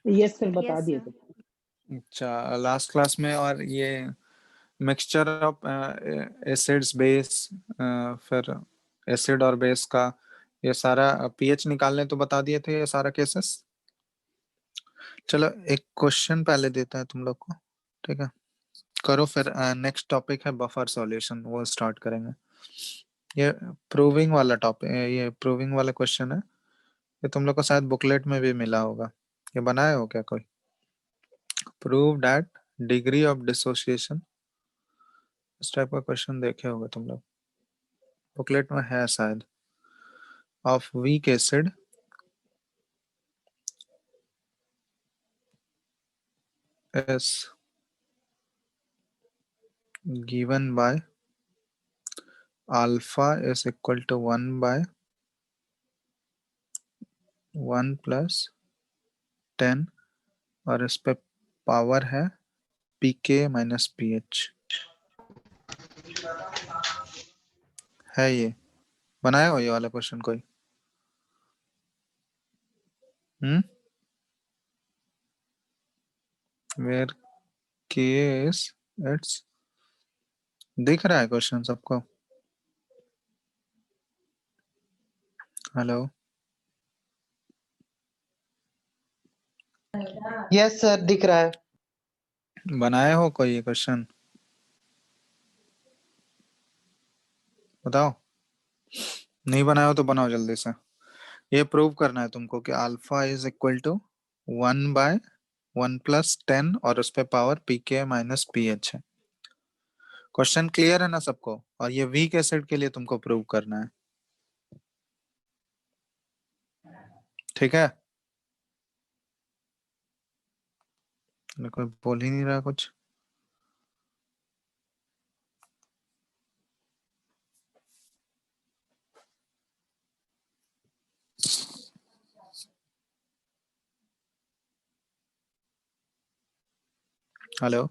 Yes sir, बता yes दिए sir. थे। अच्छा, लास्ट क्लास में। और ये मिक्सचर ऑफ एसिड्स बेस, फिर एसिड और बेस का ये सारा पीएच निकालने तो बता दिए थे, ये सारा केसेस। चलो एक क्वेश्चन पहले देता है तुम लोग को, ठीक है? करो फिर। नेक्स्ट टॉपिक है बफर सॉल्यूशन, वो स्टार्ट करेंगे। ये प्रूविंग वाला टॉपिक, ये प्रूविंग वाला क्वेश्चन है। ये तुम लोग को शायद बुकलेट में भी मिला होगा। ये बनाए हो क्या कोई? Prove that degree of dissociation, इस टाइप का क्वेश्चन देखे होगे तुम लोग, बुकलेट में है शायद। Of weak acid is given by alpha is equal to 1 by 1 plus 10, और इस पे पावर है pk माइनस pH है। ये बनाया हो ये वाला क्वेश्चन कोई? वेयर k is इट्स, दिख रहा है क्वेश्चन सबको? हेलो, यस सर, दिख रहा है। बनाए हो कोई ये क्वेश्चन? बताओ। नहीं बनाया हो तो बनाओ जल्दी से। ये प्रूव करना है तुमको कि alpha is equal to 1 by 1 plus 10 और उस पे पावर pk माइनस pH है। क्वेश्चन क्लियर है ना सबको? और ये वीक एसिड के लिए तुमको प्रूव करना है, ठीक है? कोई बोल ही नहीं रहा कुछ। Hello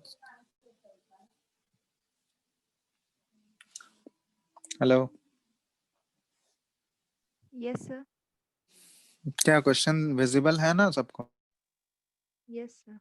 hello, yes sir. क्या क्वेश्चन विजिबल है ना सबको? Yes sir.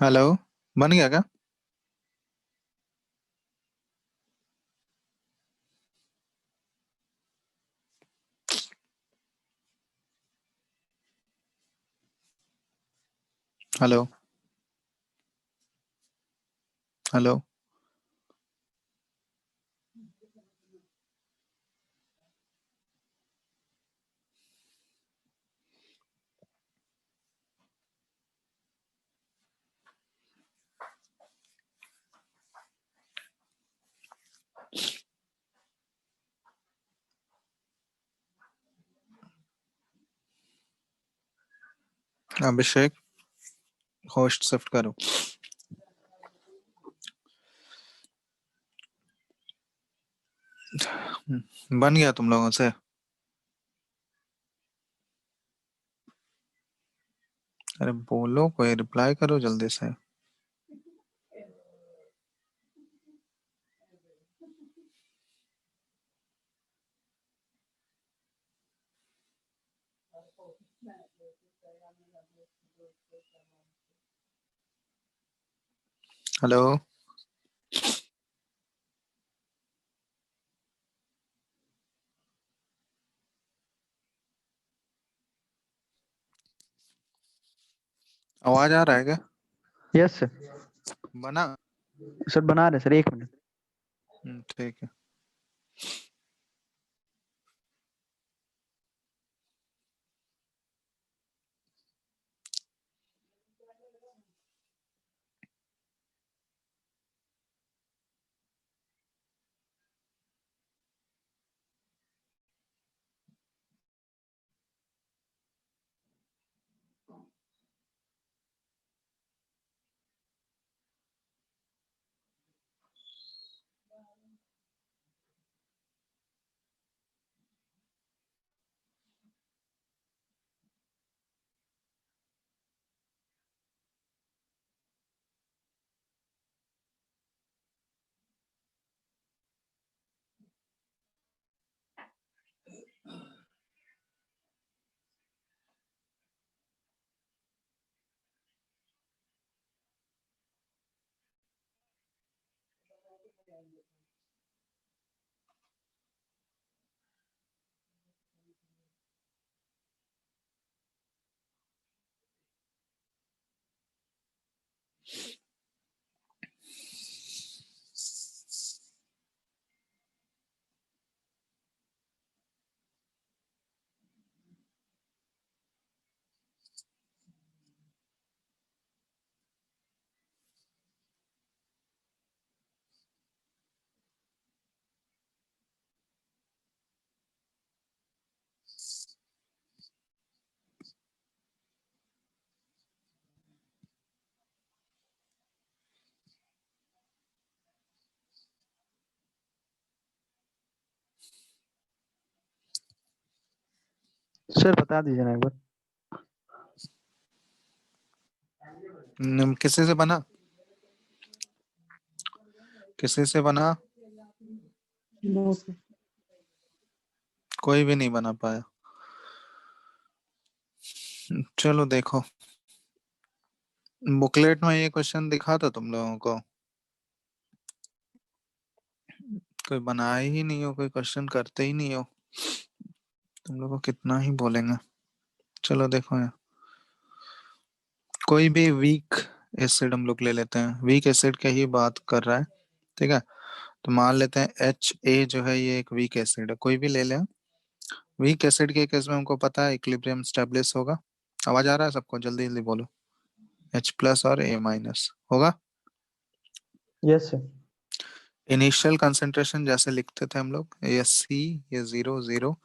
हेलो, बन गया क्या? हेलो हेलो, अभिषेक होस्ट शिफ्ट करो। बन गया तुम लोगों से? अरे बोलो, कोई रिप्लाई करो जल्दी से। हेलो। आवाज आ रहा है क्या? Yes sir. बना? सर बना रहे सर, 1 मिनट। ठीक है। सर बता दीजिए ना एक बार। किसी से बना? किसी से बना? No sir. कोई भी नहीं बना पाया। चलो देखो, बुकलेट में ये क्वेश्चन दिखा था तुम लोगों को। कोई बनाए ही नहीं हो, कोई क्वेश्चन करते ही नहीं हो, तुम लोग को कितना ही बोलेंगे। चलो देखो यहाँ, कोई भी वीक एसिड हम लोग ले लेते हैं, वीक एसिड की ही बात कर रहा है, ठीक है। तो मान लेते हैं HA जो है ये एक वीक एसिड है, कोई भी ले लें। वीक एसिड के केस में हमको पता है इक्विलिब्रियम स्टेब्लिश होगा। आवाज आ रहा है सबको? जल्दी जल्दी बोलो। H+ और A- होगा। Yes sir. इनिशियल कंसंट्रेशन जैसे लिखते थे हम लोग, ये C, ये 0 0,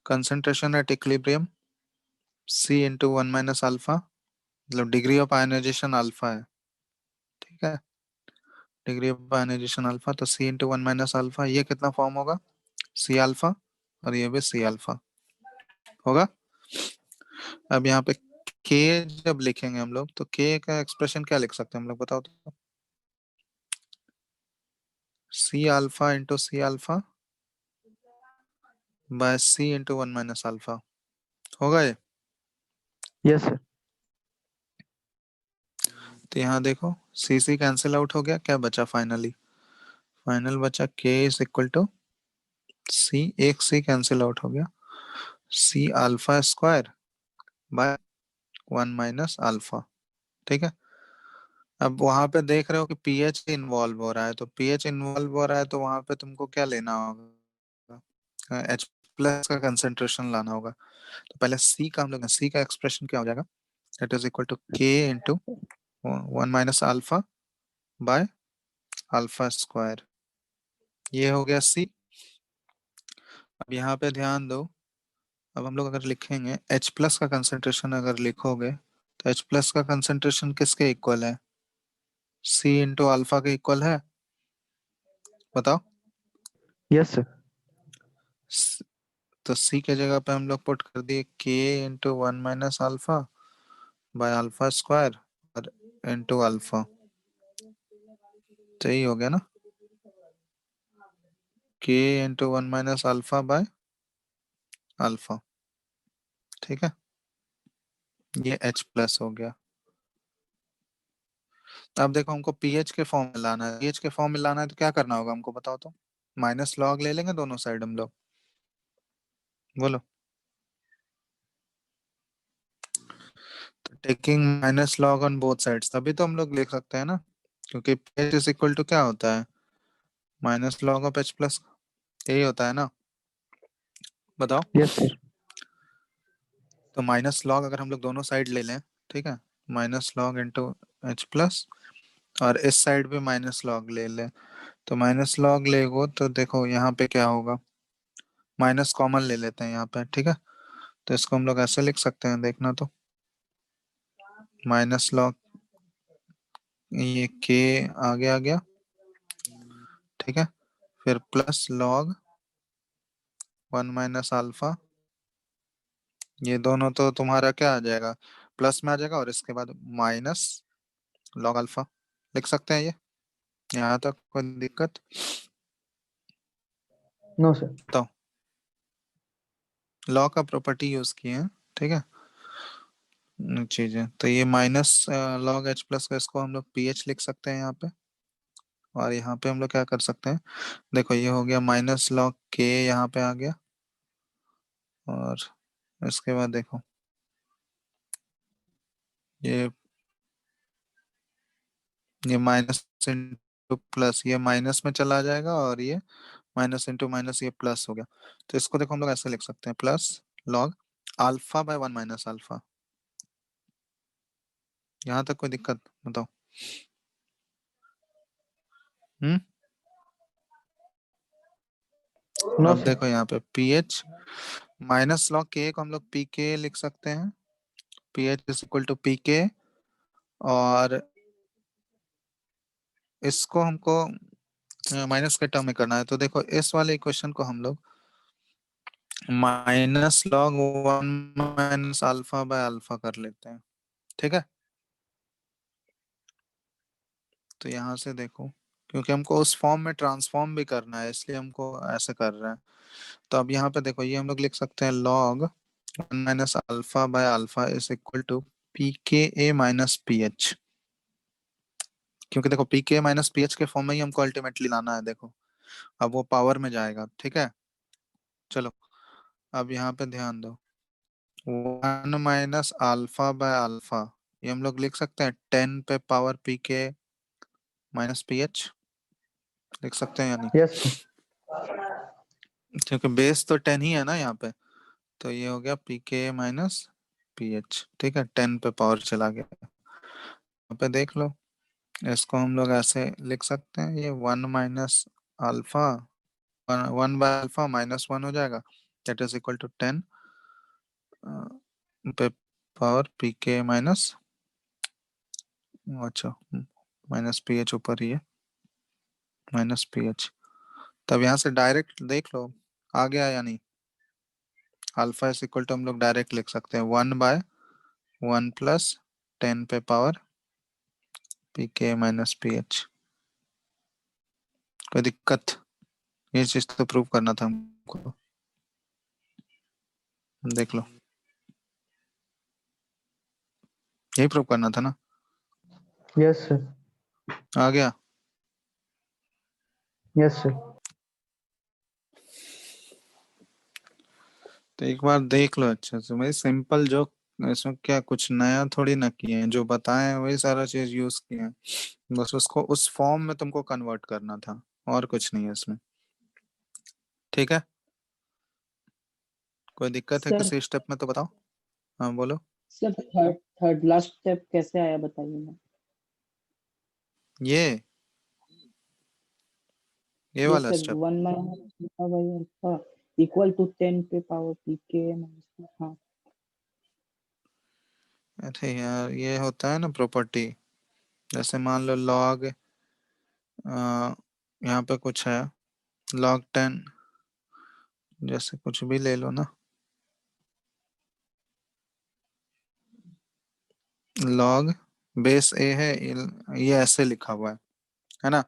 concentration at equilibrium C × 1 - alpha, मतलब डिग्री ऑफ आयनाइजेशन अल्फा है, ठीक है। डिग्री ऑफ आयनाइजेशन अल्फा, तो C × 1 - अल्फा, ये कितना फॉर्म होगा? C अल्फा, और ये भी C अल्फा होगा। अब यहाँ पे K जब लिखेंगे हम लोग, तो K का एक्सप्रेशन क्या लिख सकते हैं हम लोग, बताओ तो। C alpha × C alpha by C × 1 - alpha, होगा ये। Yes sir. तो यहाँ देखो, C कैंसिल आउट हो गया, क्या बचा फाइनली? फाइनल बचा K = C, एक C कैंसिल आउट हो गया, C alpha square by 1 - alpha, ठीक है। अब वहां पे देख रहे हो कि पीएच इन्वॉल्व हो रहा है, तो पीएच इन्वॉल्व हो रहा है तो वहां पे तुमको क्या लेना होगा? H+ का कंसेंट्रेशन लाना होगा। तो पहले C का हम लोग, C का एक्सप्रेशन क्या हो जाएगा? It is equal to K × 1 - alpha by alpha square, ये हो गया C। अब यहाँ पे ध्यान दो, अब हम लोग अगर लिखेंगे H+ का कंसेंट्रेशन अगर लिखोगे तो H प्लस का कंसंट्रेशन किसके इक्वल है? C इंटू अल्फा के इक्वल है, बताओ। Yes sir. तो C के जगह पे हम लोग पुट कर दिए K into 1 - alpha by alpha square और इंटू अल्फा, सही हो गया ना? K into 1 - alpha by alpha, ठीक है, ये H प्लस हो गया। अब देखो हमको पीएच के फॉर्म में लाना है, पीएच के फॉर्म में लाना है तो क्या करना होगा हमको बताओ तो? माइनस लॉग ले लेंगे दोनों साइड हम लोग, बोलो। तो taking minus log on both sides, तभी तो हम लोग लिख सकते हैं ना, क्योंकि पीएच इज इक्वल टू क्या होता है? Minus log of H plus, यही होता है ना, बताओ। Yes sir. तो माइनस लॉग अगर हम लोग दोनों साइड ले लें, ठीक है, minus log into H plus, और इस साइड भी माइनस लॉग ले लें, तो माइनस लॉग लेगो तो देखो यहाँ पे क्या होगा, माइनस कॉमन ले लेते हैं यहाँ पे, ठीक है, तो इसको हम लोग ऐसे लिख सकते हैं, देखना तो, माइनस लॉग ये के आगे आ गया, ठीक है, फिर प्लस लॉग 1 - अल्फा, ये दोनों तो तुम्हारा क्या आ जाएगा, प्लस में आ जाएगा, और इसके बाद माइनस लॉग अल्फा, लिख सकते हैं ये, यहाँ तक कोई दिक्कत? No sir. बताओ, लॉ का प्रॉपर्टी यूज किए हैं, ठीक है, चीजें तो ये माइनस लॉग एच प्लस का, इसको हम लोग पीएच लिख सकते हैं यहाँ पे, और यहाँ पे हम लोग क्या कर सकते हैं, देखो ये हो गया माइनस लॉग के, यहाँ पे आ गया, और इसके बाद देखो ये माइनस इंटू प्लस, ये माइनस में चला जाएगा, और ये माइनस इंटू माइनस, ये प्लस हो गया, तो इसको देखो हम लोग ऐसे लिख सकते हैं, plus log alpha by 1 - alpha, यहाँ तक कोई दिक्कत बताओ? हम्म नो अब सर। देखो यहाँ पे पीएच माइनस लॉग के को हम लोग पी के लिख सकते हैं, pH is equal to p K, और इसको हमको माइनस के टर्म में करना है, तो देखो इस वाले इक्वेशन को हम लोग minus log 1 - alpha by alpha कर लेते हैं, ठीक है, तो यहाँ से देखो, क्योंकि हमको उस फॉर्म में ट्रांसफॉर्म भी करना है, इसलिए हमको ऐसे कर रहे हैं, तो अब यहाँ पे देखो ये हम लोग लिख सकते हैं log 1 - alpha by alpha is equal to p K a minus p H, क्योंकि देखो p K minus p H के फॉर्म में ही हमको अल्टीमेटली लाना है, देखो अब वो पावर में जाएगा, ठीक है, चलो अब यहाँ पे ध्यान दो, 1 - अल्फा बाय अल्फा, ये हम लोग लिख सकते हैं 10 पे power P K minus p H, लिख सकते हैं या नहीं? Yes sir. क्योंकि बेस तो 10 ही है ना यहाँ पे, तो ये हो गया P K minus p H, ठीक है, 10 पे पावर चला गया, यहाँ पे देख लो, इसको हम लोग ऐसे लिख सकते हैं, ये 1 - अल्फा, 1/अल्फा -1 हो जाएगा, दैट इज इक्वल टू 10 पे पावर पी के माइनस, अच्छा माइनस पी एच ऊपर ही है, माइनस पी एच, तब यहाँ से डायरेक्ट देख लो आ गया या नहीं, अल्फा इज इक्वल टू हम लोग डायरेक्ट लिख सकते हैं 1/1 प्लस 10 पे power P K minus p H, कोई दिक्कत? ये चीज तो प्रूव करना था हमको, देख लो, यही प्रूव करना था ना, यस सर। आ गया। Yes sir. तो एक बार देख लो अच्छे से भाई, सिंपल जो, इसमें क्या कुछ नया थोड़ी ना किए हैं, जो बताए हैं वही सारा चीज यूज किए हैं, बस उसको उस फॉर्म में तुमको कन्वर्ट करना था, और कुछ नहीं है इसमें, ठीक है, कोई दिक्कत है सर किसी स्टेप में तो बताओ, हाँ बोलो। Sir third third last step कैसे आया बताइए ना। ये ये वाला sir step, 1 - alpha equal to 10 पे पावर पी के माइनस, हाँ अरे यार ये होता है ना प्रॉपर्टी, जैसे मान लो लॉग, यहाँ पे कुछ है log 10, जैसे कुछ भी ले लो ना, log बेस ए है, ये ऐसे लिखा हुआ है ना।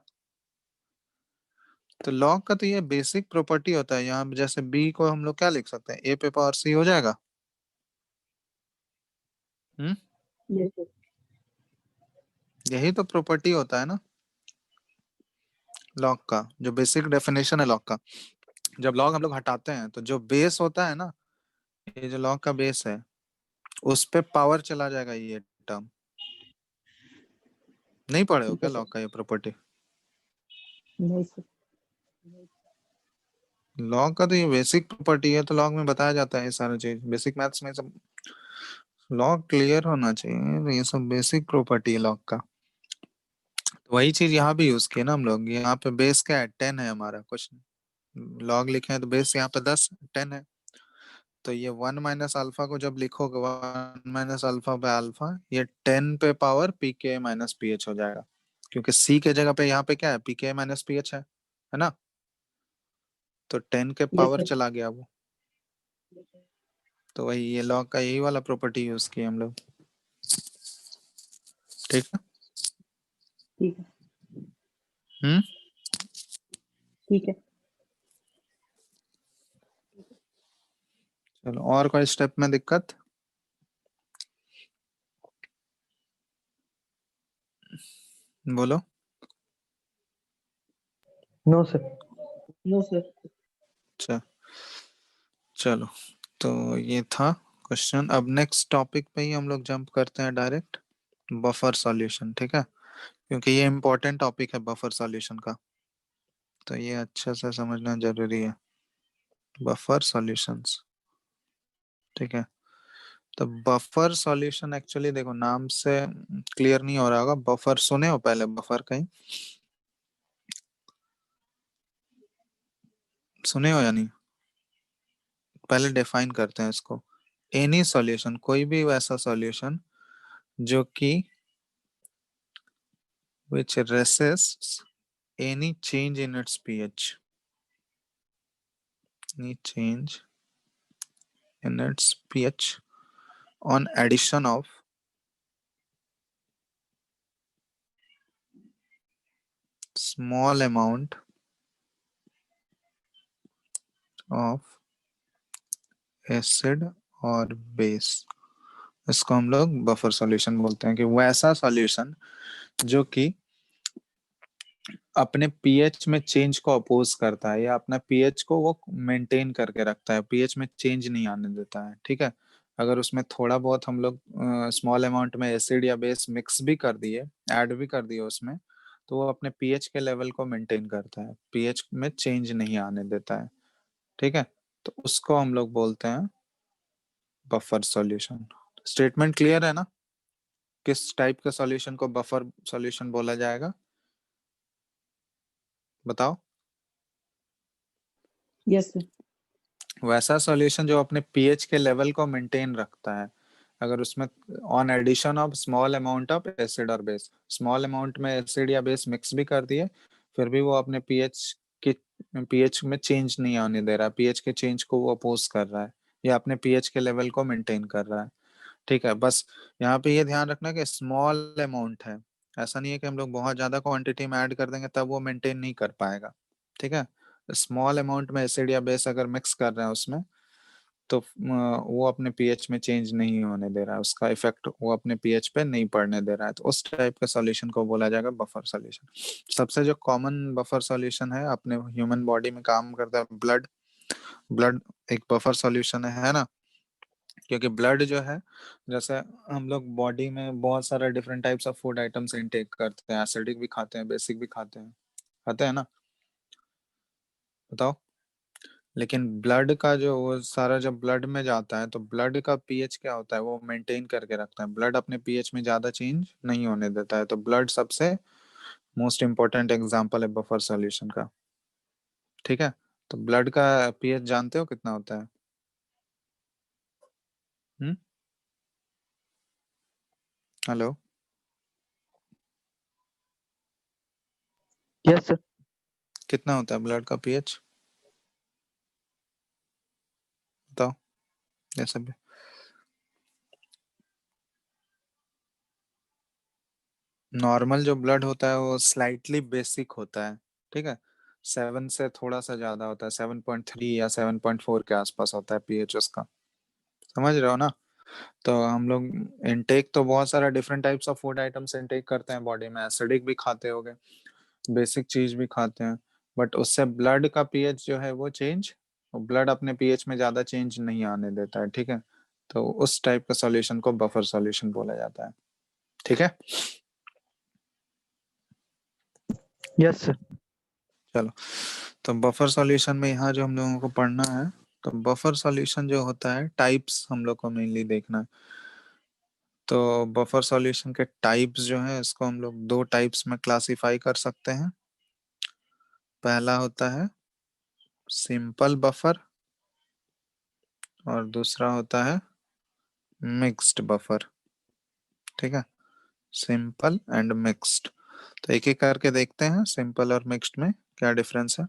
तो log का तो ये बेसिक प्रॉपर्टी होता है। यहाँ जैसे b को हम लोग क्या लिख सकते हैं, a पे पावर c हो जाएगा। Yes sir. यही तो प्रॉपर्टी होता है ना log का, जो बेसिक डेफिनेशन है log का। जब log हम लोग हटाते हैं तो जो बेस होता है ना, ये जो log का बेस है, उस पे पावर चला जाएगा ये टर्म। नहीं पढ़े हो ठीक है क्या सर। log का ये प्रॉपर्टी? नहीं सर। लॉग का तो ये बेसिक प्रॉपर्टी है, तो लॉग में बताया जाता है ये सारा चीज, बेसिक मैथ्स में सब लॉग क्लियर होना चाहिए। तो ये सब बेसिक प्रॉपर्टी है लॉग का। तो वही चीज यहाँ भी यूज किया ना हम लोग। यहाँ पे बेस क्या है, 10 है हमारा, कुछ लॉग लिखे हैं तो बेस यहाँ पे 10 है। तो ये 1 - अल्फा को जब लिखोगे, 1 - अल्फा पे अल्फा, ये 10 पे power P K minus p H हो जाएगा, क्योंकि सी के जगह पे यहाँ पे क्या है, P K minus p H है ना। तो 10 के यस पावर सर। चला गया वो। तो वही ये लॉग का यही वाला प्रॉपर्टी यूज किए हम लोग। ठीक है। ठीक है। हम्म। ठीक है। चलो, और कोई स्टेप में दिक्कत? बोलो। No sir. No sir. अच्छा, चलो, तो ये था क्वेश्चन। अब नेक्स्ट टॉपिक पे ही हम लोग जंप करते हैं डायरेक्ट, बफर सॉल्यूशन। ठीक है, क्योंकि ये इम्पोर्टेंट टॉपिक है बफर सॉल्यूशन का, तो ये अच्छे से समझना जरूरी है, बफर सॉल्यूशंस। ठीक है, तो बफर सॉल्यूशन एक्चुअली देखो नाम से क्लियर नहीं हो रहा होगा। बफर सुने हो पहले, बफर कहीं सुने हो या नहीं? पहले डिफाइन करते हैं इसको। एनी सॉल्यूशन, कोई भी वैसा सॉल्यूशन जो कि which resists any change in its pH, any change in its pH on addition of small amount of acid और बेस। इसको हम लोग बफर सॉल्यूशन बोलते हैं, कि वैसा सॉल्यूशन जो कि अपने पीएच में चेंज को अपोज करता है, या अपना पीएच को वो मेंटेन करके रखता है, पीएच में चेंज नहीं आने देता है। ठीक है, अगर उसमें थोड़ा बहुत हम लोग स्मॉल अमाउंट में एसिड या बेस मिक्स भी कर दिए, ऐड भी कर दिए उसमें, तो वो अपने पीएच के लेवल को मेंटेन करता है, पीएच में चेंज नहीं आने देता है। ठीक है, तो उसको हम लोग बोलते हैं बफर सॉल्यूशन। स्टेटमेंट क्लियर है ना, किस टाइप के सॉल्यूशन को बफर सॉल्यूशन बोला जाएगा, बताओ। Yes sir. वैसा सॉल्यूशन जो अपने पीएच के लेवल को मेंटेन रखता है, अगर उसमें on addition of small amount of acid और बेस, स्मॉल अमाउंट में एसिड या बेस मिक्स भी कर दिए, फिर भी वो अपने के पीएच में चेंज नहीं आने दे रहा, पीएच के चेंज को वो अपोज कर रहा है, या अपने पीएच के लेवल को मेंटेन कर रहा है। ठीक है, बस यहाँ पे ये ध्यान रखना कि स्मॉल अमाउंट है, ऐसा नहीं है कि हम लोग बहुत ज्यादा क्वांटिटी में ऐड कर देंगे तब वो मेंटेन नहीं कर पाएगा। ठीक है, स्मॉल अमाउंट में एसिड या बेस अगर मिक्स कर रहे हैं उसमें, तो वो अपने पीएच में चेंज नहीं होने दे रहा है, उसका इफेक्ट वो अपने पीएच पे नहीं पड़ने दे रहा है, तो उस टाइप के सॉल्यूशन को बोला जाएगा बफर सॉल्यूशन। सबसे जो कॉमन बफर सॉल्यूशन है अपने ह्यूमन बॉडी में काम करता है, ब्लड। ब्लड एक बफर सॉल्यूशन है ना, क्योंकि ब्लड जो है, जैसे हम लोग बॉडी में बहुत सारा different types of food items intake करते हैं, एसिडिक भी खाते हैं, बेसिक भी खाते हैं ना, बताओ। लेकिन ब्लड का जो वो सारा जब ब्लड में जाता है, तो ब्लड का पीएच क्या होता है, वो मेंटेन करके रखता है, ब्लड अपने पीएच में ज्यादा चेंज नहीं होने देता है। तो ब्लड सबसे मोस्ट इंपॉर्टेंट एग्जांपल है बफर सॉल्यूशन का। ठीक है, तो ब्लड का पीएच जानते हो कितना होता है? हम्म। Hello, yes sir. कितना होता है ब्लड का पीएच बताओ, ये सब। नॉर्मल जो ब्लड होता है वो स्लाइटली बेसिक होता है, ठीक है। 7 से थोड़ा सा ज्यादा होता है, 7.3 या 7.4 के आसपास होता है पीएच उसका, समझ रहे हो ना। तो हम लोग इनटेक तो बहुत सारा different types of food items intake करते हैं बॉडी में, एसिडिक भी खाते होगे, बेसिक चीज भी खाते हैं, बट उससे ब्लड का पीएच जो है वो चेंज, ब्लड अपने पीएच में ज्यादा चेंज नहीं आने देता है, ठीक है। तो उस टाइप का सॉल्यूशन को बफर सॉल्यूशन बोला जाता है, ठीक है। Yes sir. चलो, तो बफर सॉल्यूशन में यहाँ जो हम लोगों को पढ़ना है, तो बफर सॉल्यूशन जो होता है टाइप्स हम लोग को मेनली देखना है। तो बफर सॉल्यूशन के टाइप्स जो है इसको हम लोग दो टाइप्स में क्लासिफाई कर सकते हैं। पहला होता है सिंपल बफर और दूसरा होता है मिक्स्ड बफर, ठीक है। सिंपल एंड मिक्स्ड, तो एक एक करके देखते हैं सिंपल और मिक्स्ड में क्या डिफरेंस है।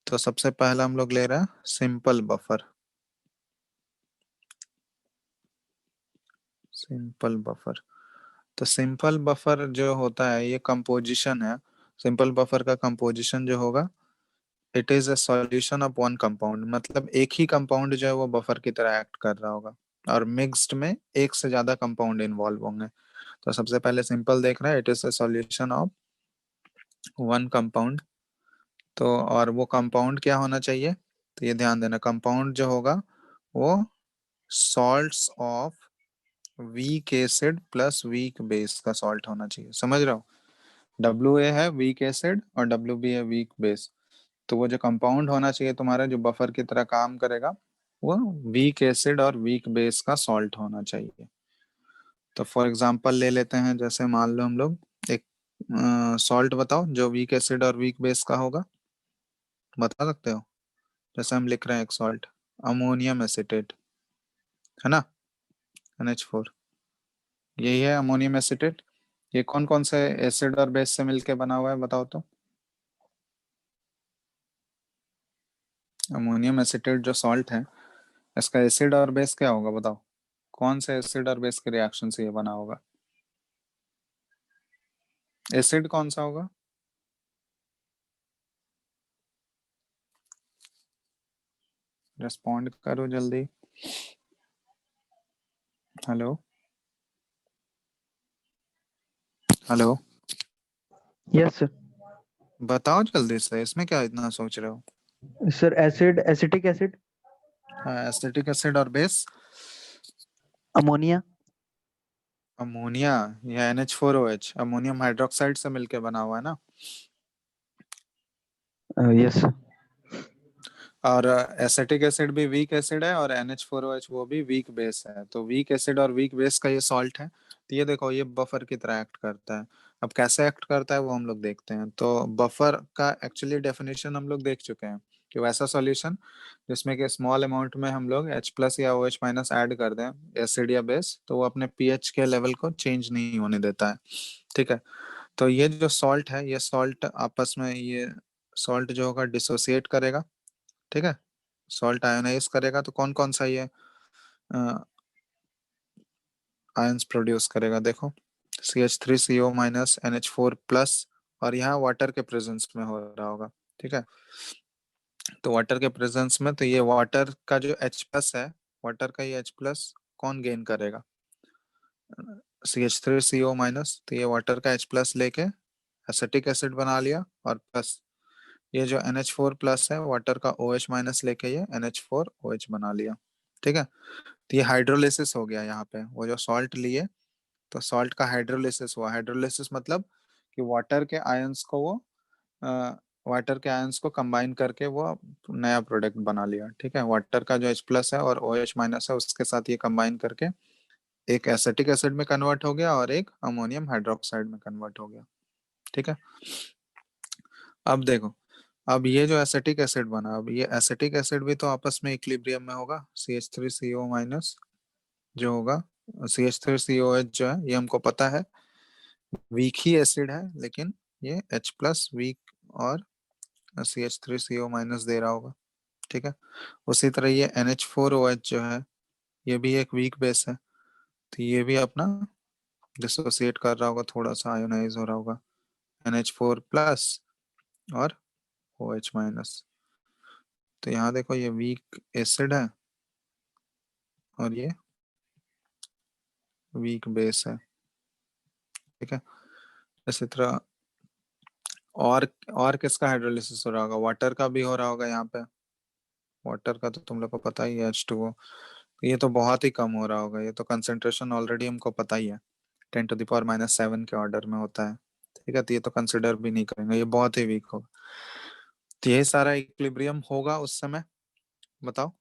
तो सबसे पहला हम लोग ले रहे हैं सिंपल बफर। सिंपल बफर, तो सिंपल बफर जो होता है ये कंपोजिशन है। सिंपल बफर का कंपोजिशन जो होगा, it is a solution of one compound, मतलब एक ही कंपाउंड जो है वो बफर की तरह एक्ट कर रहा होगा, और मिक्स्ड में एक से ज्यादा कंपाउंड इन्वॉल्व होंगे। तो सबसे पहले सिंपल देख रहे हैं, it is a solution of one compound. तो और वो कंपाउंड क्या होना चाहिए, तो ये ध्यान देना, कंपाउंड जो होगा वो salts of weak acid plus weak base का सॉल्ट होना चाहिए, समझ रहे हो। डब्ल्यू ए है वीक एसिड और डब्ल्यू बी है वीक बेस। तो वो जो कंपाउंड होना चाहिए तुम्हारा जो बफर की तरह काम करेगा, वो वीक एसिड और वीक बेस का सॉल्ट होना चाहिए। तो फॉर एग्जांपल ले लेते हैं, जैसे मान लो हम लोग एक सॉल्ट बताओ जो वीक एसिड और वीक बेस का होगा, बता सकते हो। जैसे हम लिख रहे हैं एक सॉल्ट अमोनियम एसिटेट, है ना, NH4, यही है अमोनियम एसिटेट। ये कौन कौन से एसिड और बेस से मिलके बना हुआ है बताओ तो। अमोनियम एसिटेट जो सॉल्ट है, इसका एसिड और बेस क्या होगा बताओ, कौन से एसिड और बेस के रिएक्शन से ये बना होगा। एसिड कौन सा होगा, रेस्पॉन्ड करो जल्दी। Hello, hello, yes sir. बताओ जल्दी से, इसमें क्या इतना सोच रहे हो। Sir acid, acetic acid, acetic acid और बेस, अमोनिया। अमोनिया, या NH4OH अमोनियम हाइड्रोक्साइड से मिलके बना हुआ है ना। Yes sir. और एसिटिक एसिड भी वीक एसिड है और NH4OH वो भी वीक बेस है, तो वीक एसिड और वीक बेस का ये सॉल्ट है। तो ये देखो ये बफर की तरह एक्ट करता है। अब कैसे एक्ट करता है वो हम लोग देखते हैं। तो बफर का एक्चुअली डेफिनेशन हम लोग देख चुके हैं कि वैसा सॉल्यूशन जिसमें कि स्मॉल अमाउंट में हम लोग H प्लस या OH माइनस ऐड कर दें, एसिड या बेस, तो वो अपने pH के लेवल को चेंज नहीं होने देता है, ठीक है। तो ये जो सॉल्ट है, ये सॉल्ट आपस में, ये सॉल्ट जो होगा डिसोसिएट करेगा, ठीक है। सॉल्ट आयोनाइज करेगा, तो कौन कौन सा ये आयंस प्रोड्यूस करेगा, देखो CH3CO माइनस NH4 प्लस, और यहाँ वाटर के प्रेजेंस में हो रहा होगा, ठीक है। तो वाटर के प्रेजेंस में, तो ये वाटर का जो H प्लस है, वाटर का ये H प्लस कौन गेन करेगा, CH3CO माइनस, तो ये वाटर का H प्लस लेके एसिटिक एसिड बना लिया, और प्लस ये जो NH4 प्लस है वाटर का OH माइनस लेके ये NH4OH बना लिया, ठीक है। तो ये हाइड्रोलिसिस हो गया यहाँ पे, वो जो सॉल्ट लिए, तो सॉल्ट का हाइड्रोलिसिस हुआ। हाइड्रोलिसिस मतलब कि वाटर के आयंस को वो वाटर के आयंस को कंबाइन करके वो नया प्रोडक्ट बना लिया, ठीक है। वाटर का जो H प्लस है और OH माइनस है उसके साथ ये कंबाइन करके एक एसिटिक एसिड में कन्वर्ट हो गया और एक अमोनियम हाइड्रोक्साइड में कन्वर्ट हो गया, ठीक है। अब देखो, अब ये जो एसिटिक एसिड बना, अब ये एसिटिक एसिड भी तो आपस में इक्विलिब्रियम में होगा, CH3CO माइनस जो होगा CH3COH जो है ये हमको पता है वीक ही एसिड है, लेकिन ये H+ वीक और CH3CO माइनस दे रहा होगा, ठीक है। उसी तरह ये NH4OH जो है ये भी एक वीक बेस है, तो ये भी अपना डिसोसिएट कर रहा होगा, थोड़ा सा आयोनाइज हो रहा होगा, NH4+ और OH-। तो यहाँ देखो ये वीक एसिड है और ये वीक बेस है, ठीक है। इसी तरह और किसका हाइड्रोलिसिस हो रहा होगा, वाटर का भी हो रहा होगा यहाँ पे। वाटर का तो तुम लोग को पता ही है H2O, ये तो बहुत ही कम हो रहा होगा, ये तो कंसंट्रेशन ऑलरेडी हमको पता ही है 10⁻⁻7 के ऑर्डर में होता है, ठीक है। तो ये तो कंसिडर भी नहीं करेंगे, ये बहुत ही वीक होगा। तो ये सारा इक्विलिब्रियम होगा उस समय, बताओ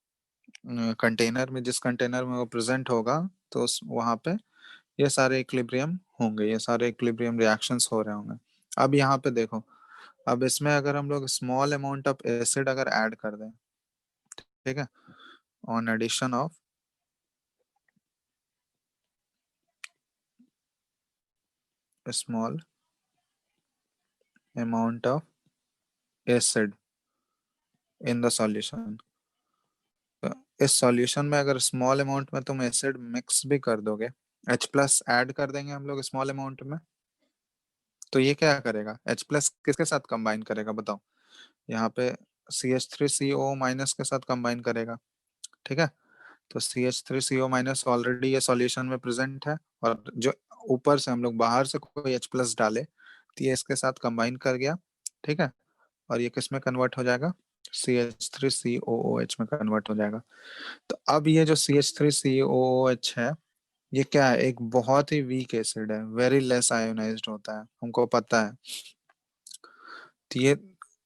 कंटेनर में, जिस कंटेनर में वो प्रेजेंट होगा तो वहां पे ये सारे इक्विलिब्रियम होंगे, ये सारे इक्विलिब्रियम रिएक्शंस हो रहे होंगे। अब यहाँ पे देखो, अब इसमें अगर हम लोग स्मॉल अमाउंट ऑफ एसिड अगर ऐड कर दें, ठीक है, on addition of small amount of acid in the solution, इस सॉल्यूशन में अगर स्मॉल अमाउंट में तुम एसिड मिक्स भी कर दोगे, H+ ऐड कर देंगे हम लोग स्मॉल अमाउंट में, तो ये क्या करेगा, H+ किसके साथ कंबाइन करेगा बताओ, यहाँ पे CH3CO माइनस के साथ कंबाइन करेगा, ठीक है। तो CH3CO माइनस ऑलरेडी ये सॉल्यूशन में प्रेजेंट है, और जो ऊपर से हम लोग बाहर से कोई H+ डाले तो ये इसके साथ कंबाइन कर गया, ठीक है। और ये किस में कन्वर्ट हो जाएगा, CH3COOH में कन्वर्ट हो जाएगा। तो अब ये जो CH3COOH है ये क्या है, एक बहुत ही वीक एसिड है, वेरी लेस आयोनाइज्ड होता है, हमको पता है। तो ये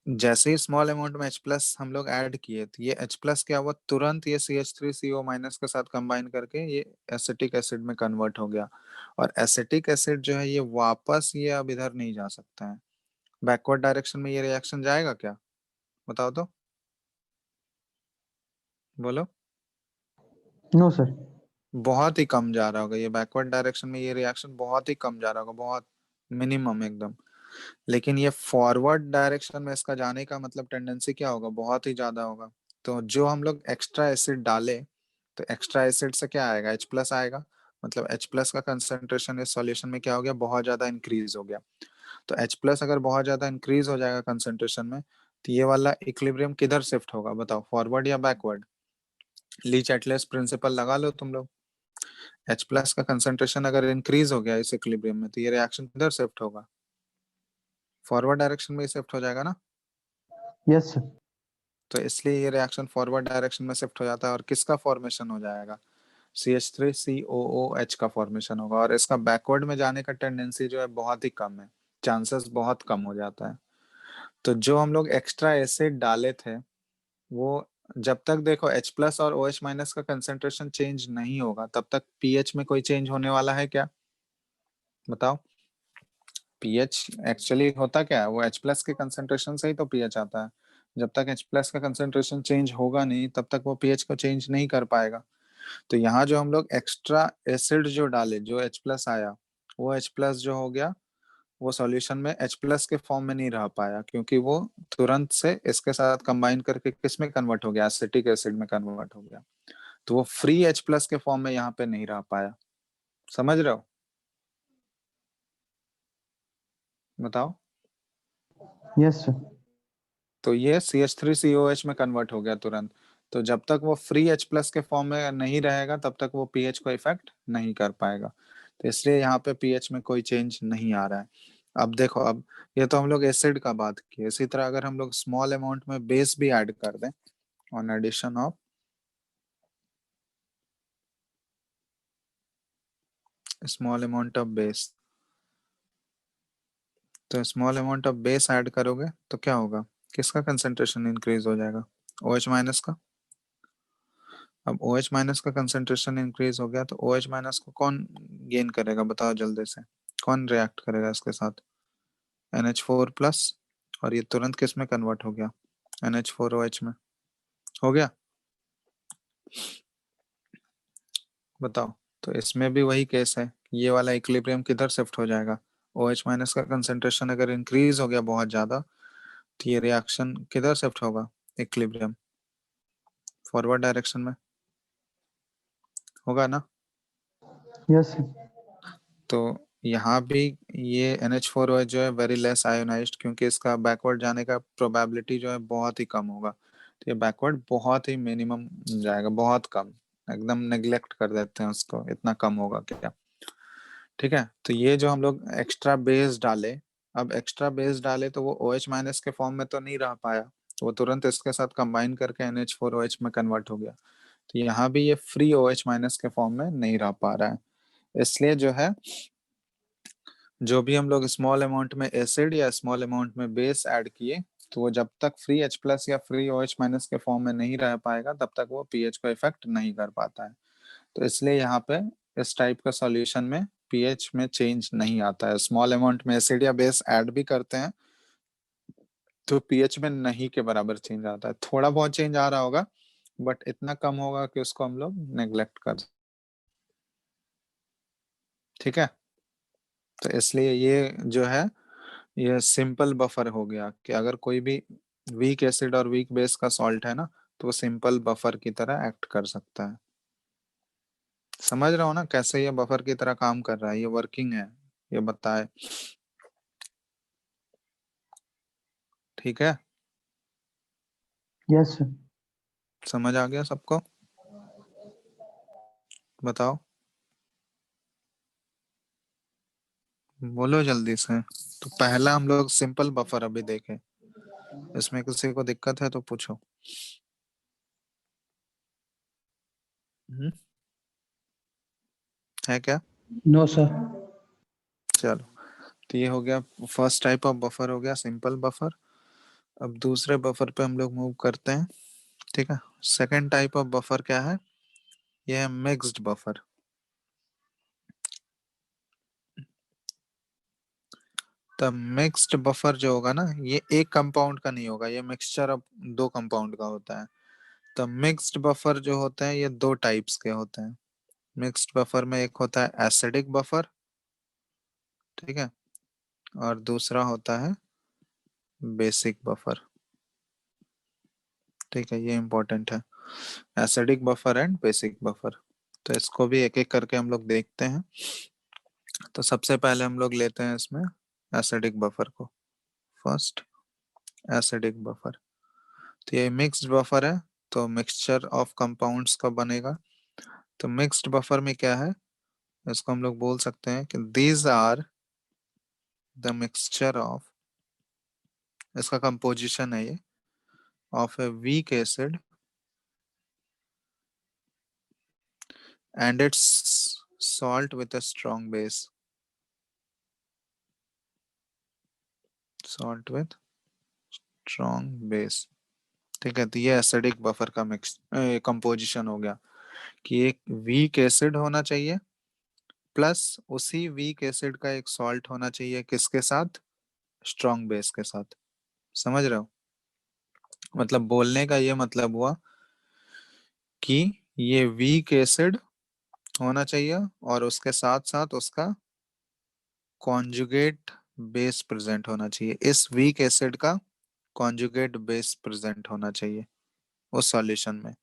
जैसे ही स्मॉल अमाउंट में H+ हम लोग ऐड किए तो ये H+ क्या हुआ, तुरंत ये CH3CO माइनस के साथ कंबाइन करके ये एसिटिक एसिड में कन्वर्ट हो गया। और एसिटिक एसिड जो है ये वापस ये अब इधर नहीं जा सकता है, बैकवर्ड डायरेक्शन में ये रिएक्शन जाएगा क्या, बताओ तो, बोलो। No sir. बहुत ही कम जा रहा होगा ये बैकवर्ड डायरेक्शन में, ये रिएक्शन बहुत ही कम जा रहा होगा, बहुत मिनिमम एकदम। लेकिन ये फॉरवर्ड डायरेक्शन में इसका जाने का मतलब टेंडेंसी क्या होगा, बहुत ही ज्यादा होगा। तो जो हम लोग एक्स्ट्रा एसिड डाले तो एक्स्ट्रा एसिड से क्या आएगा, H+ आएगा, मतलब H+ का कंसंट्रेशन इस सॉल्यूशन में क्या हो गया, बहुत ज्यादा इंक्रीज हो गया। तो H+ अगर बहुत ज्यादा इंक्रीज हो जाएगा कंसंट्रेशन में, तो ये वाला इक्विलिब्रियम किधर शिफ्ट होगा बताओ, फॉरवर्ड या बैकवर्ड। लीच एटलेस प्रिंसिपल लगा लो तुम लोग, H+ का कंसंट्रेशन अगर इंक्रीज हो गया इस इक्विलिब्रियम में तो ये रिएक्शन किधर शिफ्ट होगा, फॉरवर्ड डायरेक्शन में ही शिफ्ट हो जाएगा ना। Yes sir. तो इसलिए ये रिएक्शन फॉरवर्ड डायरेक्शन में शिफ्ट हो जाता है, और किसका फॉर्मेशन हो जाएगा, CH3COOH का फॉर्मेशन होगा, और इसका बैकवर्ड में जाने का टेंडेंसी जो है बहुत ही कम है, चांसेस बहुत कम हो जाता है। तो जो हम लोग एक्स्ट्रा एसिड डाले थे वो, जब तक देखो H+ और OH- का कंसेंट्रेशन चेंज नहीं होगा तब तक पीएच में कोई चेंज होने वाला है क्या, बताओ। पीएच एक्चुअली होता क्या है, वो H+ के कंसेंट्रेशन से ही तो पीएच आता है। जब तक H+ का कंसेंट्रेशन चेंज होगा नहीं तब तक वो पीएच को चेंज नहीं कर पाएगा। तो यहाँ जो हम लोग एक्स्ट्रा एसिड जो डाले, जो H+ आया, वो H+ जो हो गया वो सॉल्यूशन में H+ के फॉर्म में नहीं रह पाया, क्योंकि वो तुरंत से इसके साथ कंबाइन करके किस में कन्वर्ट हो गया, एसिटिक एसिड में कन्वर्ट हो गया। तो वो फ्री H+ के फॉर्म में यहाँ पे नहीं रह पाया, समझ रहे हो, बताओ। Yes sir. तो ये CH3COH में कन्वर्ट हो गया तुरंत। तो जब तक वो फ्री H+ के फॉर्म में नहीं रहेगा तब तक वो पीएच को इफेक्ट नहीं कर पाएगा। तो इसलिए यहाँ पे पीएच में कोई चेंज नहीं आ रहा है। अब देखो, अब ये तो हम लोग एसिड का बात किए, इसी तरह अगर हम लोग स्मॉल अमाउंट में बेस भी ऐड कर दें, on addition of small amount of base, तो small amount of base add करोगे तो क्या होगा, किसका कंसेंट्रेशन इंक्रीज हो जाएगा, OH- का। अब OH- का कंसेंट्रेशन इंक्रीज हो गया तो OH- को कौन गेन करेगा बताओ जल्दी से, कौन रिएक्ट करेगा इसके साथ, NH4+, और ये तुरंत किस में कन्वर्ट हो गया, NH4OH में हो गया, बताओ। तो इसमें भी वही केस है, ये वाला इक्विलिब्रियम किधर शिफ्ट हो जाएगा, OH माइनस का कंसेंट्रेशन अगर इंक्रीज हो गया बहुत ज्यादा तो ये रिएक्शन किधर शिफ्ट होगा, इक्विलिब्रियम, फॉरवर्ड डायरेक्शन में होगा ना। Yes sir. तो यहाँ भी ये NH4OH जो है वेरी लेस आयोनाइज्ड, क्योंकि इसका बैकवर्ड जाने का प्रोबेबिलिटी जो है बहुत ही कम होगा, तो ये बैकवर्ड बहुत ही मिनिमम जाएगा, बहुत कम, एकदम नेग्लेक्ट कर देते हैं उसको, इतना कम होगा क्या। ठीक है, तो ये जो हम लोग एक्स्ट्रा बेस डाले, अब एक्स्ट्रा बेस डाले तो वो OH माइनस के फॉर्म में तो नहीं रह पाया, तो वो तुरंत इसके साथ कंबाइन करके NH4OH में कन्वर्ट हो गया, तो यहाँ भी ये फ्री OH माइनस के फॉर्म में नहीं रह पा रहा है। इसलिए जो है जो भी हम लोग स्मॉल अमाउंट में एसिड या स्मॉल अमाउंट में बेस ऐड किए, तो वो जब तक फ्री H प्लस या फ्री OH माइनस के फॉर्म में नहीं रह पाएगा तब तक वो pH को इफेक्ट नहीं कर पाता है। तो इसलिए यहाँ पे इस टाइप का सॉल्यूशन में pH में चेंज नहीं आता है। स्मॉल अमाउंट में एसिड या बेस ऐड भी करते हैं तो pH में नहीं के बराबर चेंज आता है, थोड़ा बहुत चेंज आ रहा होगा बट इतना कम होगा कि उसको हम लोग नेग्लेक्ट कर। ठीक है, तो इसलिए ये जो है ये सिंपल बफर हो गया कि अगर कोई भी वीक एसिड और वीक बेस का सॉल्ट है ना तो वो सिंपल बफर की तरह एक्ट कर सकता है। समझ रहा हो ना कैसे ये बफर की तरह काम कर रहा है, ये वर्किंग है, ये बताए। ठीक है, यस सर। समझ आ गया सबको, बताओ, बोलो जल्दी से। तो पहला हम लोग सिंपल बफर अभी देखे, इसमें किसी को दिक्कत है तो पूछो। हम्म, है क्या। No sir. चलो, तो ये हो गया फर्स्ट टाइप ऑफ बफर, हो गया सिंपल बफर। अब दूसरे बफर पे हम लोग मूव करते हैं। ठीक है, सेकेंड टाइप ऑफ बफर क्या है, ये है मिक्स्ड बफर। तो मिक्स्ड बफर जो होगा ना ये एक कंपाउंड का नहीं होगा, ये मिक्सचर ऑफ दो कंपाउंड का होता है। तो मिक्स्ड बफर जो होते हैं ये दो टाइप्स के होते हैं। मिक्स्ड बफर में एक होता है एसिडिक बफर, ठीक है, और दूसरा होता है बेसिक बफर। ठीक है, ये इंपॉर्टेंट है, acidic buffer and basic buffer. तो इसको भी एक एक करके हम लोग देखते हैं। तो सबसे पहले हम लोग लेते हैं इसमें एसिडिक बफर को, फर्स्ट एसिडिक बफर। तो ये मिक्स्ड बफर है, तो मिक्सचर ऑफ कंपाउंड्स का बनेगा। तो मिक्स्ड बफर में क्या है, इसको हम लोग बोल सकते हैं कि these are the mixture of, इसका कंपोजिशन है ये, of a weak acid and its salt with a strong base, salt with strong base। ठीक है, तो ये एसिडिक बफर का मिक्स कंपोजिशन हो गया कि एक वीक एसिड होना चाहिए प्लस उसी वीक एसिड का एक सॉल्ट होना चाहिए, किसके साथ, स्ट्रॉन्ग बेस के साथ। समझ रहे हो, मतलब बोलने का ये मतलब हुआ कि ये वीक एसिड होना चाहिए और उसके साथ साथ उसका कॉन्जुगेट बेस प्रेजेंट होना चाहिए, इस वीक एसिड का कॉन्जुगेट बेस प्रेजेंट होना चाहिए उस सॉल्यूशन में।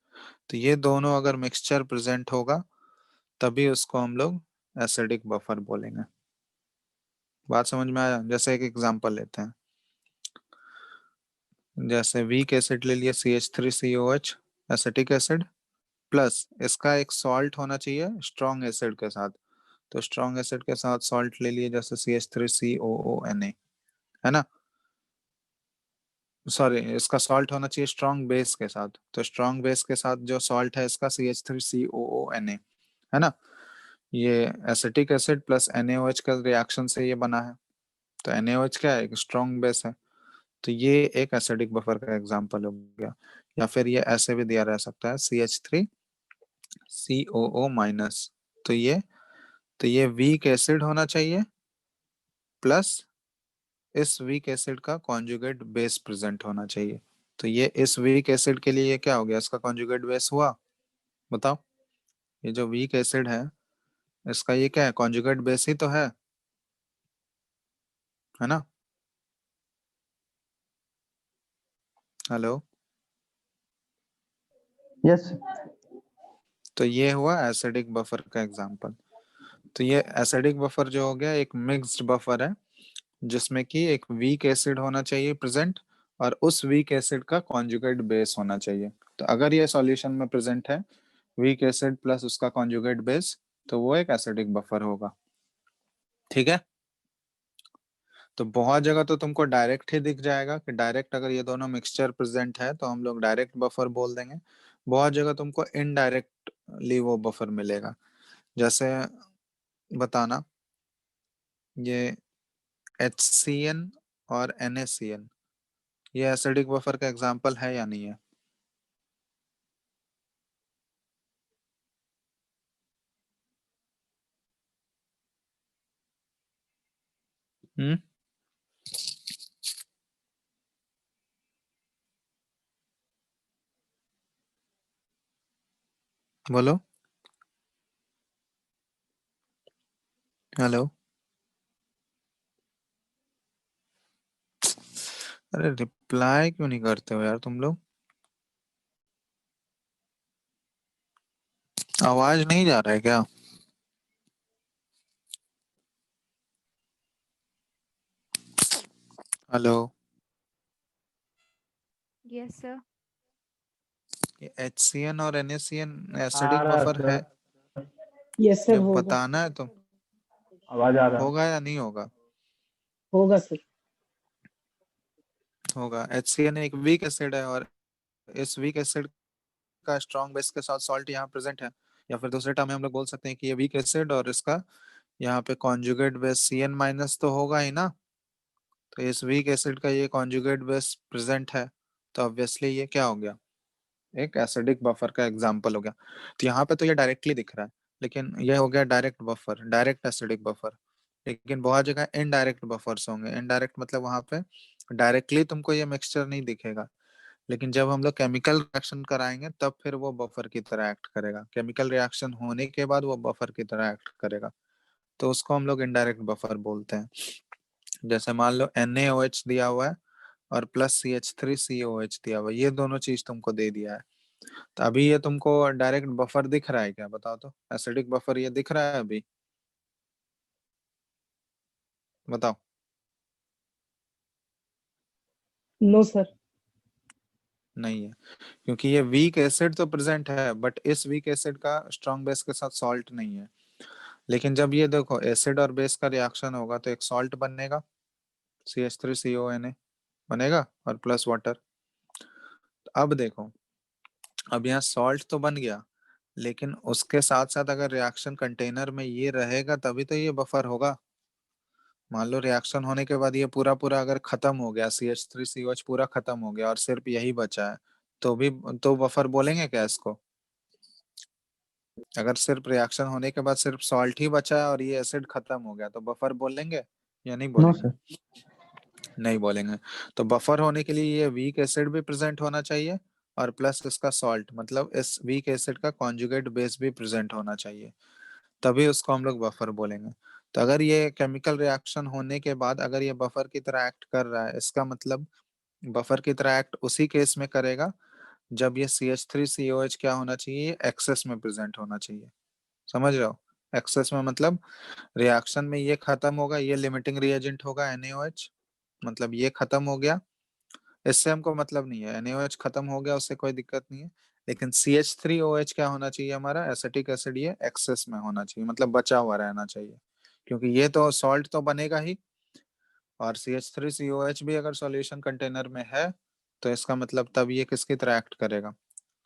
तो ये दोनों अगर मिक्सचर प्रेजेंट होगा तभी उसको हम लोग एसिडिक बफर बोलेंगे। बात समझ में आया, जैसे एक एग्जांपल लेते हैं, जैसे वीक एसिड ले लिया CH3COH, एसिटिक एसिड, प्लस इसका एक सॉल्ट होना चाहिए स्ट्रॉन्ग एसिड के साथ। तो स्ट्रॉन्ग एसिड के साथ सॉल्ट ले लिए जैसे CH3COONA, है ना, सॉरी इसका सॉल्ट होना चाहिए स्ट्रॉन्ग बेस के साथ, तो स्ट्रॉन्ग बेस के साथ जो सॉल्ट है इसका CH3COONA, है ना। ये एसिटिक एसिड प्लस NaOH का रिएक्शन से ये बना है, तो NaOH क्या है, एक स्ट्रॉन्ग बेस है। तो ये एक एसिडिक बफर का एग्जांपल हो गया। या फिर ये ऐसे भी दिया रह सकता है CH3COO माइनस। तो ये वीक एसिड होना चाहिए प्लस इस वीक एसिड का कॉन्जुगेट बेस प्रेजेंट होना चाहिए। तो ये इस वीक एसिड के लिए ये क्या हो गया, इसका कॉन्जुगेट बेस हुआ, बताओ। ये जो वीक एसिड है इसका ये क्या है, कॉन्जुगेट बेस ही तो है ना? हेलो। यस तो ये हुआ एसिडिक बफर का एग्जांपल। तो ये एसिडिक बफर जो हो गया एक मिक्स्ड बफर है, जिसमें कि एक वीक एसिड होना चाहिए प्रेजेंट, और उस वीक एसिड का कॉन्जुगेट बेस होना चाहिए। तो अगर ये सॉल्यूशन में प्रेजेंट है वीक एसिड प्लस उसका कॉन्जुगेट बेस, तो वो एक एसिडिक बफर होगा। ठीक है। तो बहुत जगह तो तुमको डायरेक्ट ही दिख जाएगा कि डायरेक्ट अगर ये दोनों मिक्सचर प्रेजेंट है तो हम लोग डायरेक्ट बफर बोल देंगे। बहुत जगह तुमको इनडायरेक्टली वो बफर मिलेगा। जैसे बताना, ये HCN और NaCN, ये एसिडिक बफर का एग्जांपल है या नहीं है? हम्म, बोलो। हेलो। अरे रिप्लाई क्यों नहीं करते हो यार तुम लोग? आवाज नहीं जा रहा है क्या? हेलो। Yes sir. ये HCN और NaCN आ एसिडिक रहा है बफर है? सर, यस सर ये होगा। बताना है तुम, आवाज आ रहा है। होगा या नहीं होगा? होगा सर। होगा। HCN एक वीक एसिड है, और इस वीक एसिड का स्ट्रॉन्ग बेस के साथ सॉल्ट यहाँ प्रेजेंट है। या फिर दूसरे टर्म में हम लोग बोल सकते हैं कि ये वीक एसिड और इसका यहाँ पे कॉन्जुगेट बेस CN माइनस तो होगा ही ना। तो इस वीक एसिड का ये कॉन्जुगेट बेस प्रेजेंट है, तो ऑब्वियसली ये क्या हो गया, एक एसिडिक बफर का एग्जांपल हो गया। तो यहाँ पे तो ये डायरेक्टली दिख रहा है, लेकिन ये हो गया direct buffer, direct acidic buffer. लेकिन बहुत जगह इनडायरेक्ट बफर्स होंगे। इनडायरेक्ट मतलब वहां पे डायरेक्टली तुमको ये मिक्सचर नहीं दिखेगा, लेकिन जब हम लोग केमिकल रिएक्शन कराएंगे तब फिर वो बफर की तरह एक्ट करेगा। केमिकल रिएक्शन होने के बाद वो बफर की तरह एक्ट करेगा, तो उसको हम लोग इनडायरेक्ट बफर बोलते हैं। जैसे मान लो NaOH दिया हुआ है और प्लस CH3COH दिया हुआ है, ये दोनों चीज तुमको दे दिया है। तो अभी ये तुमको डायरेक्ट बफर दिख रहा है क्या, बताओ तो? एसिडिक बफर ये दिख रहा है अभी? बताओ। No sir. नहीं है, क्योंकि ये वीक एसिड तो प्रेजेंट है, बट इस वीक एसिड का स्ट्रॉन्ग बेस के साथ सॉल्ट नहीं है। लेकिन जब ये देखो एसिड और बेस का रिएक्शन होगा तो एक सॉल्ट बनेगा, CH3CONA बनेगा, और प्लस वाटर। अब देखो, अब यहाँ सॉल्ट तो बन गया, लेकिन उसके साथ साथ अगर रिएक्शन कंटेनर में ये रहेगा तभी तो ये बफर होगा। मान लो रिएक्शन होने के बाद ये पूरा पूरा अगर खत्म हो गया, CH3COH पूरा खत्म हो गया और सिर्फ यही बचा है, तो भी तो बफर बोलेंगे क्या इसको? अगर सिर्फ रिएक्शन होने के बाद सिर्फ सॉल्ट ही बचा है और ये एसिड खत्म हो गया, तो बफर बोलेंगे या नहीं नो बोलेंगे? सर। नहीं बोलेंगे। तो बफर होने के लिए ये वीक एसिड भी प्रेजेंट होना चाहिए, और प्लस इसका सॉल्ट, मतलब इस वीक एसिड का कॉन्जुगेट बेस भी प्रेजेंट होना चाहिए, तभी उसको हम लोग बफर बोलेंगे। तो अगर ये केमिकल रिएक्शन होने के बाद अगर ये बफर की तरह एक्ट कर रहा है, इसका मतलब बफर की तरह एक्ट उसी केस में करेगा जब ये CH3COH क्या होना चाहिए, एक्सेस में प्रेजेंट होना चाहिए। समझ रहे हो? एक्सेस में मतलब रिएक्शन में ये खत्म होगा, ये लिमिटिंग रिएजेंट होगा NaOH, मतलब ये खत्म हो गया, इससे हमको मतलब नहीं है। NaOH खत्म हो गया, उससे कोई दिक्कत नहीं है। लेकिन CH3OH क्या होना चाहिए, हमारा एसिटिक एसिड, ये एक्सेस में होना चाहिए, मतलब बचा हुआ रहना चाहिए, क्योंकि ये तो सॉल्ट तो बनेगा ही, और CH3COH भी अगर सॉल्यूशन कंटेनर में है, तो इसका मतलब तब ये किसकी तरह एक्ट करेगा,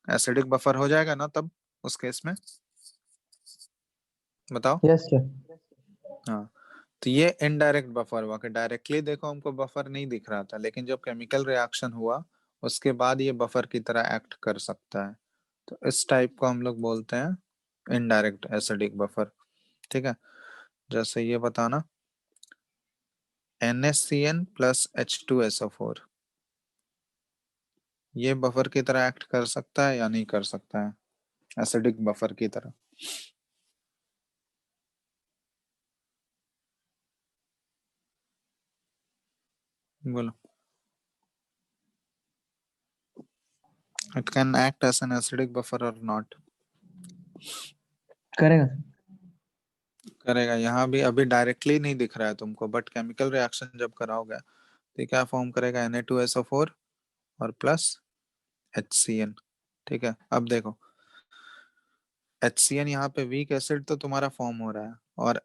एसिडिक बफर हो जाएगा ना तब उस केस में। बताओ। Yes sir. हाँ। तो ये इनडायरेक्ट बफर हुआ कि डायरेक्टली देखो हमको बफर नहीं दिख रहा था, लेकिन जब केमिकल रिएक्शन हुआ उसके बाद ये बफर की तरह एक्ट कर सकता है। तो इस टाइप को हम लोग बोलते हैं इनडायरेक्ट एसिडिक बफर। ठीक है। जैसे ये बताना, NaCN प्लस H2SO4, ये बफर की तरह एक्ट कर सकता है या नहीं कर सकता है, एसिडिक बफर की तरह? बोलो। It can act as an acidic buffer or not. करेगा। करेगा। यहाँ भी अभी डायरेक्टली नहीं दिख रहा है तुमको, बट केमिकल रिएक्शन जब कराओगे तो ये क्या फॉर्म करेगा, Na2SO4 और प्लस HCN। ठीक है, अब देखो HCN यहाँ पे वीक एसिड तो तुम्हारा फॉर्म हो रहा है, और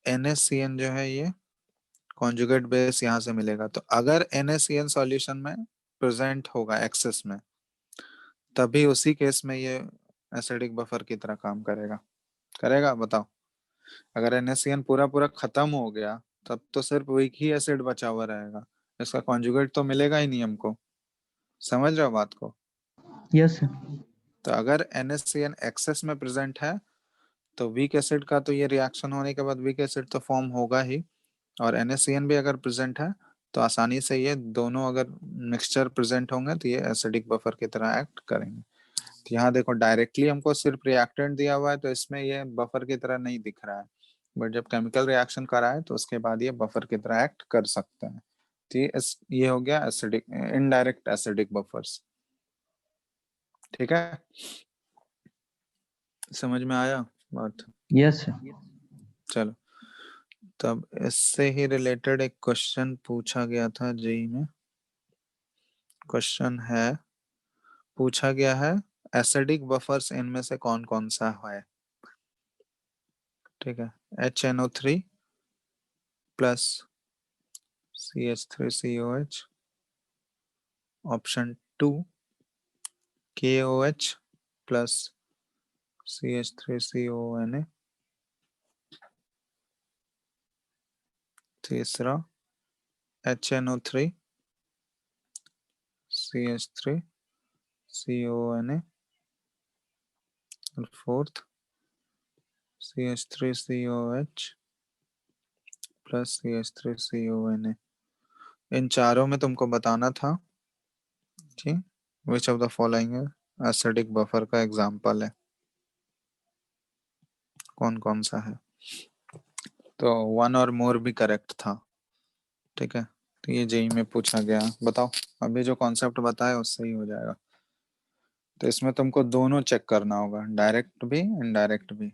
NaCN जो है ये कॉन्जुगेट बेस यहाँ से मिलेगा। तो अगर NaCN सॉल्यूशन में प्रेजेंट होगा एक्सेस में, तभी उसी केस में ये एसिडिक बफर की तरह काम करेगा। करेगा, बताओ। अगर NaCN पूरा पूरा खत्म हो गया, तब तो सिर्फ वीक ही एसिड बचा हुआ रहेगा, इसका कॉन्जुगेट तो मिलेगा ही नहीं हमको। समझ रहे हो बात को? Yes sir. तो अगर NaCN एक्सेस में प्रेजेंट है, तो वीक एसिड का तो ये रिएक्शन होने के बाद वीक एसिड तो फॉर्म होगा ही, और NaCN भी अगर प्रेजेंट है तो आसानी से ये दोनों अगर मिक्सचर प्रेजेंट होंगे तो ये एसिडिक बफर की तरह एक्ट करेंगे। तो यहाँ देखो डायरेक्टली हमको सिर्फ रिएक्टेंट दिया हुआ है, तो इसमें ये बफर की तरह नहीं दिख रहा है, बट जब केमिकल रिएक्शन कराए तो उसके बाद ये बफर की तरह एक्ट कर सकते हैं। तो ये हो गया एसिडिक, इनडायरेक्ट एसिडिक बफर्स। ठीक है, समझ में आया बात? Yes sir. चलो, तब इससे ही रिलेटेड एक क्वेश्चन पूछा गया था जेई में। क्वेश्चन है, पूछा गया है एसिडिक बफर्स इनमें से कौन कौन सा है। ठीक है, HNO3 plus CH3COH, option 2 KOH plus CH3CONA, तीसरा HNO3 CH3CONA, और फोर्थ CH3COH प्लस CH3CONA। इन चारों में तुमको बताना था कि which of the following acidic buffer का एग्जाम्पल है, कौन कौन सा है। तो वन और मोर भी करेक्ट था। ठीक है, तो ये जेई में पूछा गया। बताओ, अभी जो कॉन्सेप्ट बताया उससे ही हो जाएगा। तो इसमें तुमको दोनों चेक करना होगा, डायरेक्ट भी इनडायरेक्ट भी।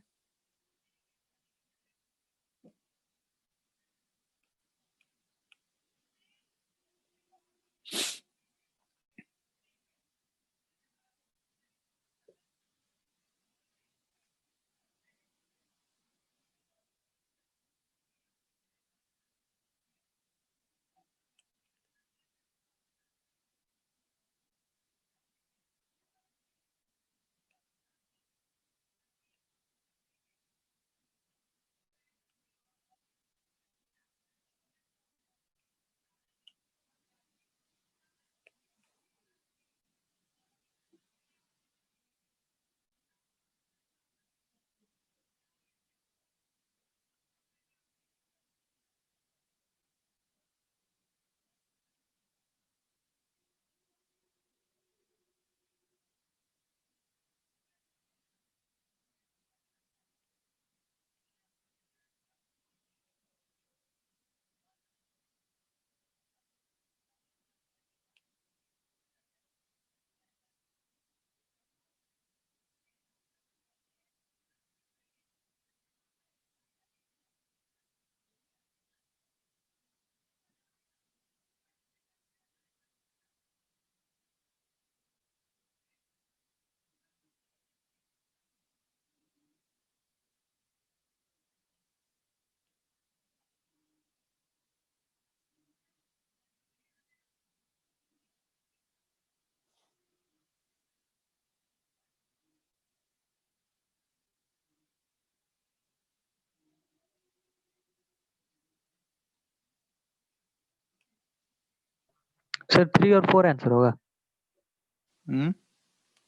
सर 3 और 4 आंसर होगा।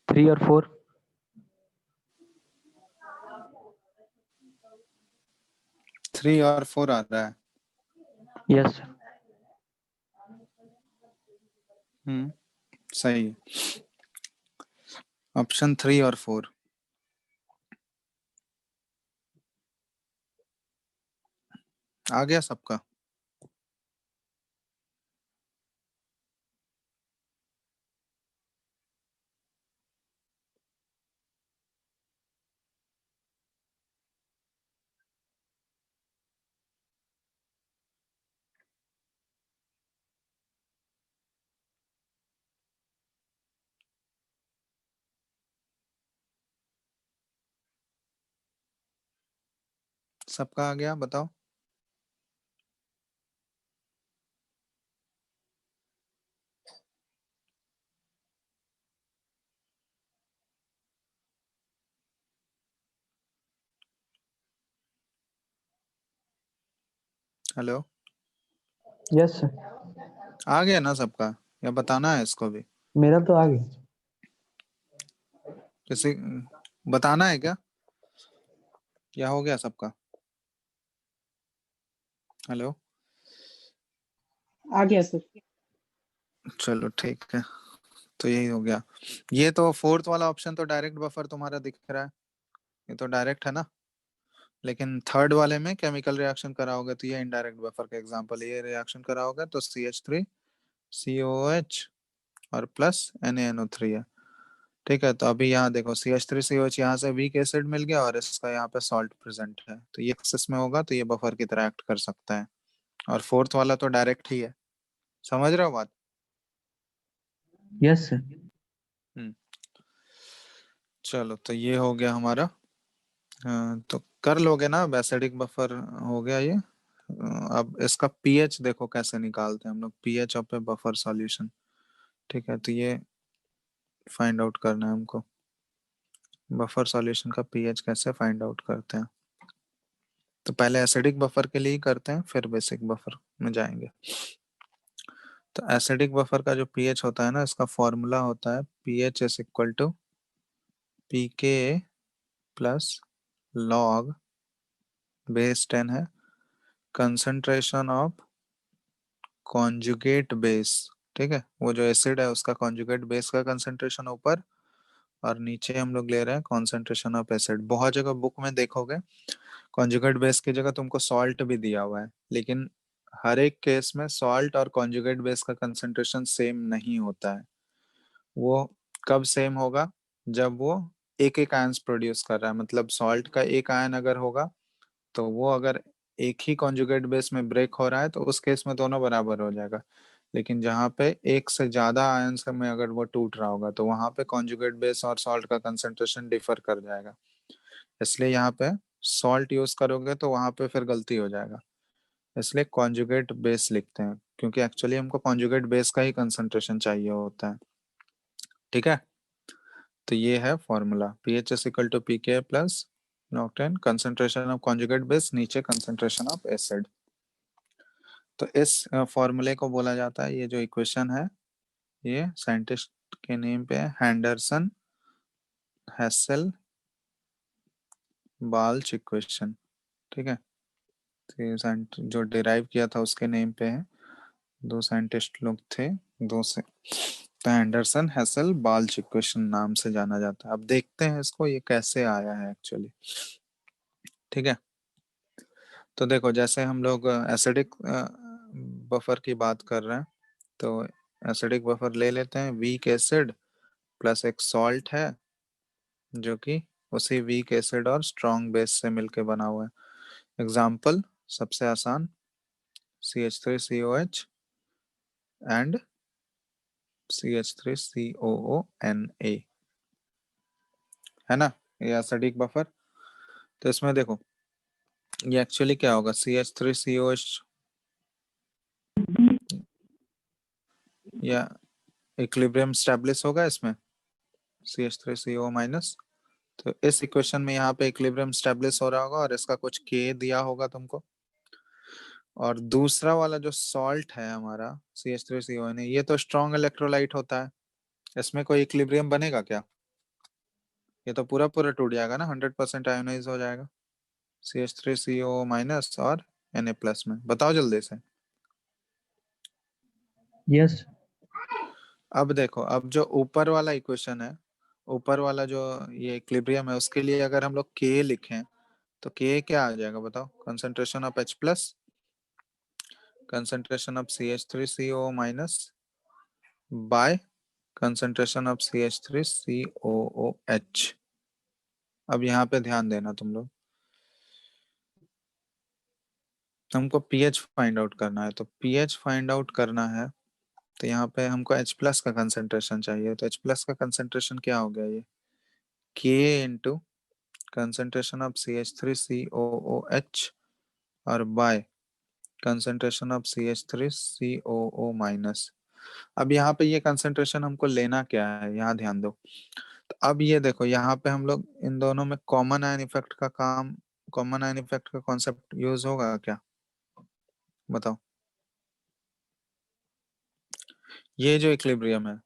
3 और 4। 3 और 4 आ रहा है। Yes sir. सही है, ऑप्शन 3 और 4। आ गया सबका? सबका आ गया, बताओ। हेलो, यस सर, आ गया ना सबका, या बताना है इसको भी? मेरा तो आ गया। किसी बताना है क्या, या हो गया सबका? हेलो, आ गया सर। चलो ठीक है, तो यही हो गया। ये तो फोर्थ वाला ऑप्शन तो डायरेक्ट बफर तुम्हारा दिख रहा है, ये तो डायरेक्ट है ना। लेकिन थर्ड वाले में केमिकल रिएक्शन कराओगे तो ये इनडायरेक्ट बफर का एग्जांपल, ये रिएक्शन कराओगे तो CH3COOH और प्लस NaNO3 है। ठीक है, तो अभी यहाँ देखो CH3COH यहाँ से वीक एसिड मिल गया और इसका यहाँ पे सॉल्ट प्रेजेंट है, तो ये एक्सेस में होगा तो ये बफर की तरह एक्ट कर सकता है। और फोर्थ वाला तो डायरेक्ट ही है, समझ रहे हो बात? Yes sir. हम्म, चलो तो ये हो गया हमारा। तो कर लोगे ना, एसिडिक बफर हो गया ये। अब इसका पीएच देखो कैसे निकालते हैं हम लोग, pH of A buffer solution. ठीक है, तो ये फाइंड आउट करना है हमको, बफर सॉल्यूशन का पीएच कैसे फाइंड आउट करते हैं। तो पहले एसिडिक बफर के लिए ही करते हैं, फिर बेसिक बफर में जाएंगे। तो एसिडिक बफर का जो पीएच होता है ना, इसका फॉर्मूला होता है pH is equal to pK plus log base 10 है कंसंट्रेशन ऑफ कॉन्जुगेट बेस। ठीक है, वो जो एसिड है उसका कॉन्जुगेट बेस का कंसंट्रेशन ऊपर, और नीचे हम लोग ले रहे हैं कॉन्सेंट्रेशन ऑफ एसिड। बहुत जगह बुक में देखोगे कॉन्जुगेट बेस की जगह तुमको सॉल्ट भी दिया हुआ है, लेकिन हर एक केस में सॉल्ट और कॉन्जुगेट बेस का कंसंट्रेशन सेम नहीं होता है। वो कब सेम होगा, जब वो एक एक आयंस प्रोड्यूस कर रहा है, मतलब सॉल्ट का एक आयन अगर होगा तो वो अगर एक ही कॉन्जुगेट बेस में ब्रेक हो रहा है तो उस केस में दोनों बराबर हो जाएगा। लेकिन जहाँ पे एक से ज्यादा आयंस में अगर वो टूट रहा होगा तो वहां पे कॉन्जुगेट बेस और सॉल्ट का कंसंट्रेशन डिफर कर जाएगा। इसलिए यहाँ पे सॉल्ट यूज करोगे तो वहां पे फिर गलती हो जाएगा, इसलिए कॉन्जुगेट बेस लिखते हैं, क्योंकि एक्चुअली हमको कॉन्जुगेट बेस का ही कंसंट्रेशन चाहिए होता है। ठीक है, तो ये है formula, pH is equal to pK plus नॉक्टेन कंसंट्रेशन ऑफ कॉन्जुगेट बेस, नीचे कंसंट्रेशन ऑफ एसिड। तो इस फॉर्मूले को बोला जाता है, ये जो इक्वेशन है ये साइंटिस्ट के नेम पे है हैंडरसन हेसल बाल्च इक्वेशन। ठीक है, तो ये जो डिराइव किया था उसके नेम पे है, दो साइंटिस्ट लोग थे, दो से, तो एंडरसन हेसल बाल्च इक्वेशन नाम से जाना जाता है। अब देखते हैं इसको ये कैसे आया है एक्चुअली। ठीक है, तो देखो जैसे हम लोग एसिडिक बफर की बात कर रहे हैं, तो एसिडिक बफर ले लेते हैं, वीक एसिड प्लस एक सॉल्ट है जो कि उसी वीक एसिड और स्ट्रॉन्ग बेस से मिलके बना हुआ है। एग्जाम्पल सबसे आसान CH3COH एंड CH3COONA, है ना, ये एसिडिक बफर। तो इसमें देखो ये एक्चुअली क्या होगा, CH3COH या इक्विलिब्रियम स्टैब्लिश होगा इसमें CH3CO माइनस, तो इस इक्वेशन में यहाँ पे इक्विलिब्रियम स्टैब्लिश हो रहा होगा और इसका कुछ K दिया होगा तुमको। और दूसरा वाला जो सॉल्ट है हमारा CH3CO ने, ये तो स्ट्रॉन्ग इलेक्ट्रोलाइट होता है, इसमें कोई इक्विलिब्रियम बनेगा क्या? ये तो पूरा पूरा टूट जाएगा ना, 100% आयोनाइज हो जाएगा CH3CO माइनस और Na प्लस में। बताओ जल्दी से। यस। अब देखो, अब जो ऊपर वाला इक्वेशन है, ऊपर वाला जो ये इक्विलिब्रियम है, उसके लिए अगर हम लोग K लिखें तो K क्या आ जाएगा बताओ, concentration of H plus concentration of CH3CO minus by concentration of CH3COOH। अब यहाँ पे ध्यान देना तुम लोग, हमको पीएच फाइंड आउट करना है, तो पीएच फाइंड आउट करना है तो यहाँ पे हमको H प्लस का कंसंट्रेशन चाहिए, तो H प्लस का कंसंट्रेशन क्या हो गया, ये K into concentration of CH3COOH और by concentration of CH3COO minus। अब यहाँ पे ये कंसंट्रेशन हमको लेना क्या है, यहाँ ध्यान दो। तो अब ये देखो यहाँ पे हम लोग इन दोनों में कॉमन आयन इफेक्ट का कॉन्सेप्ट यूज होगा क्या, बताओ। ये जो इक्विलिब्रियम है,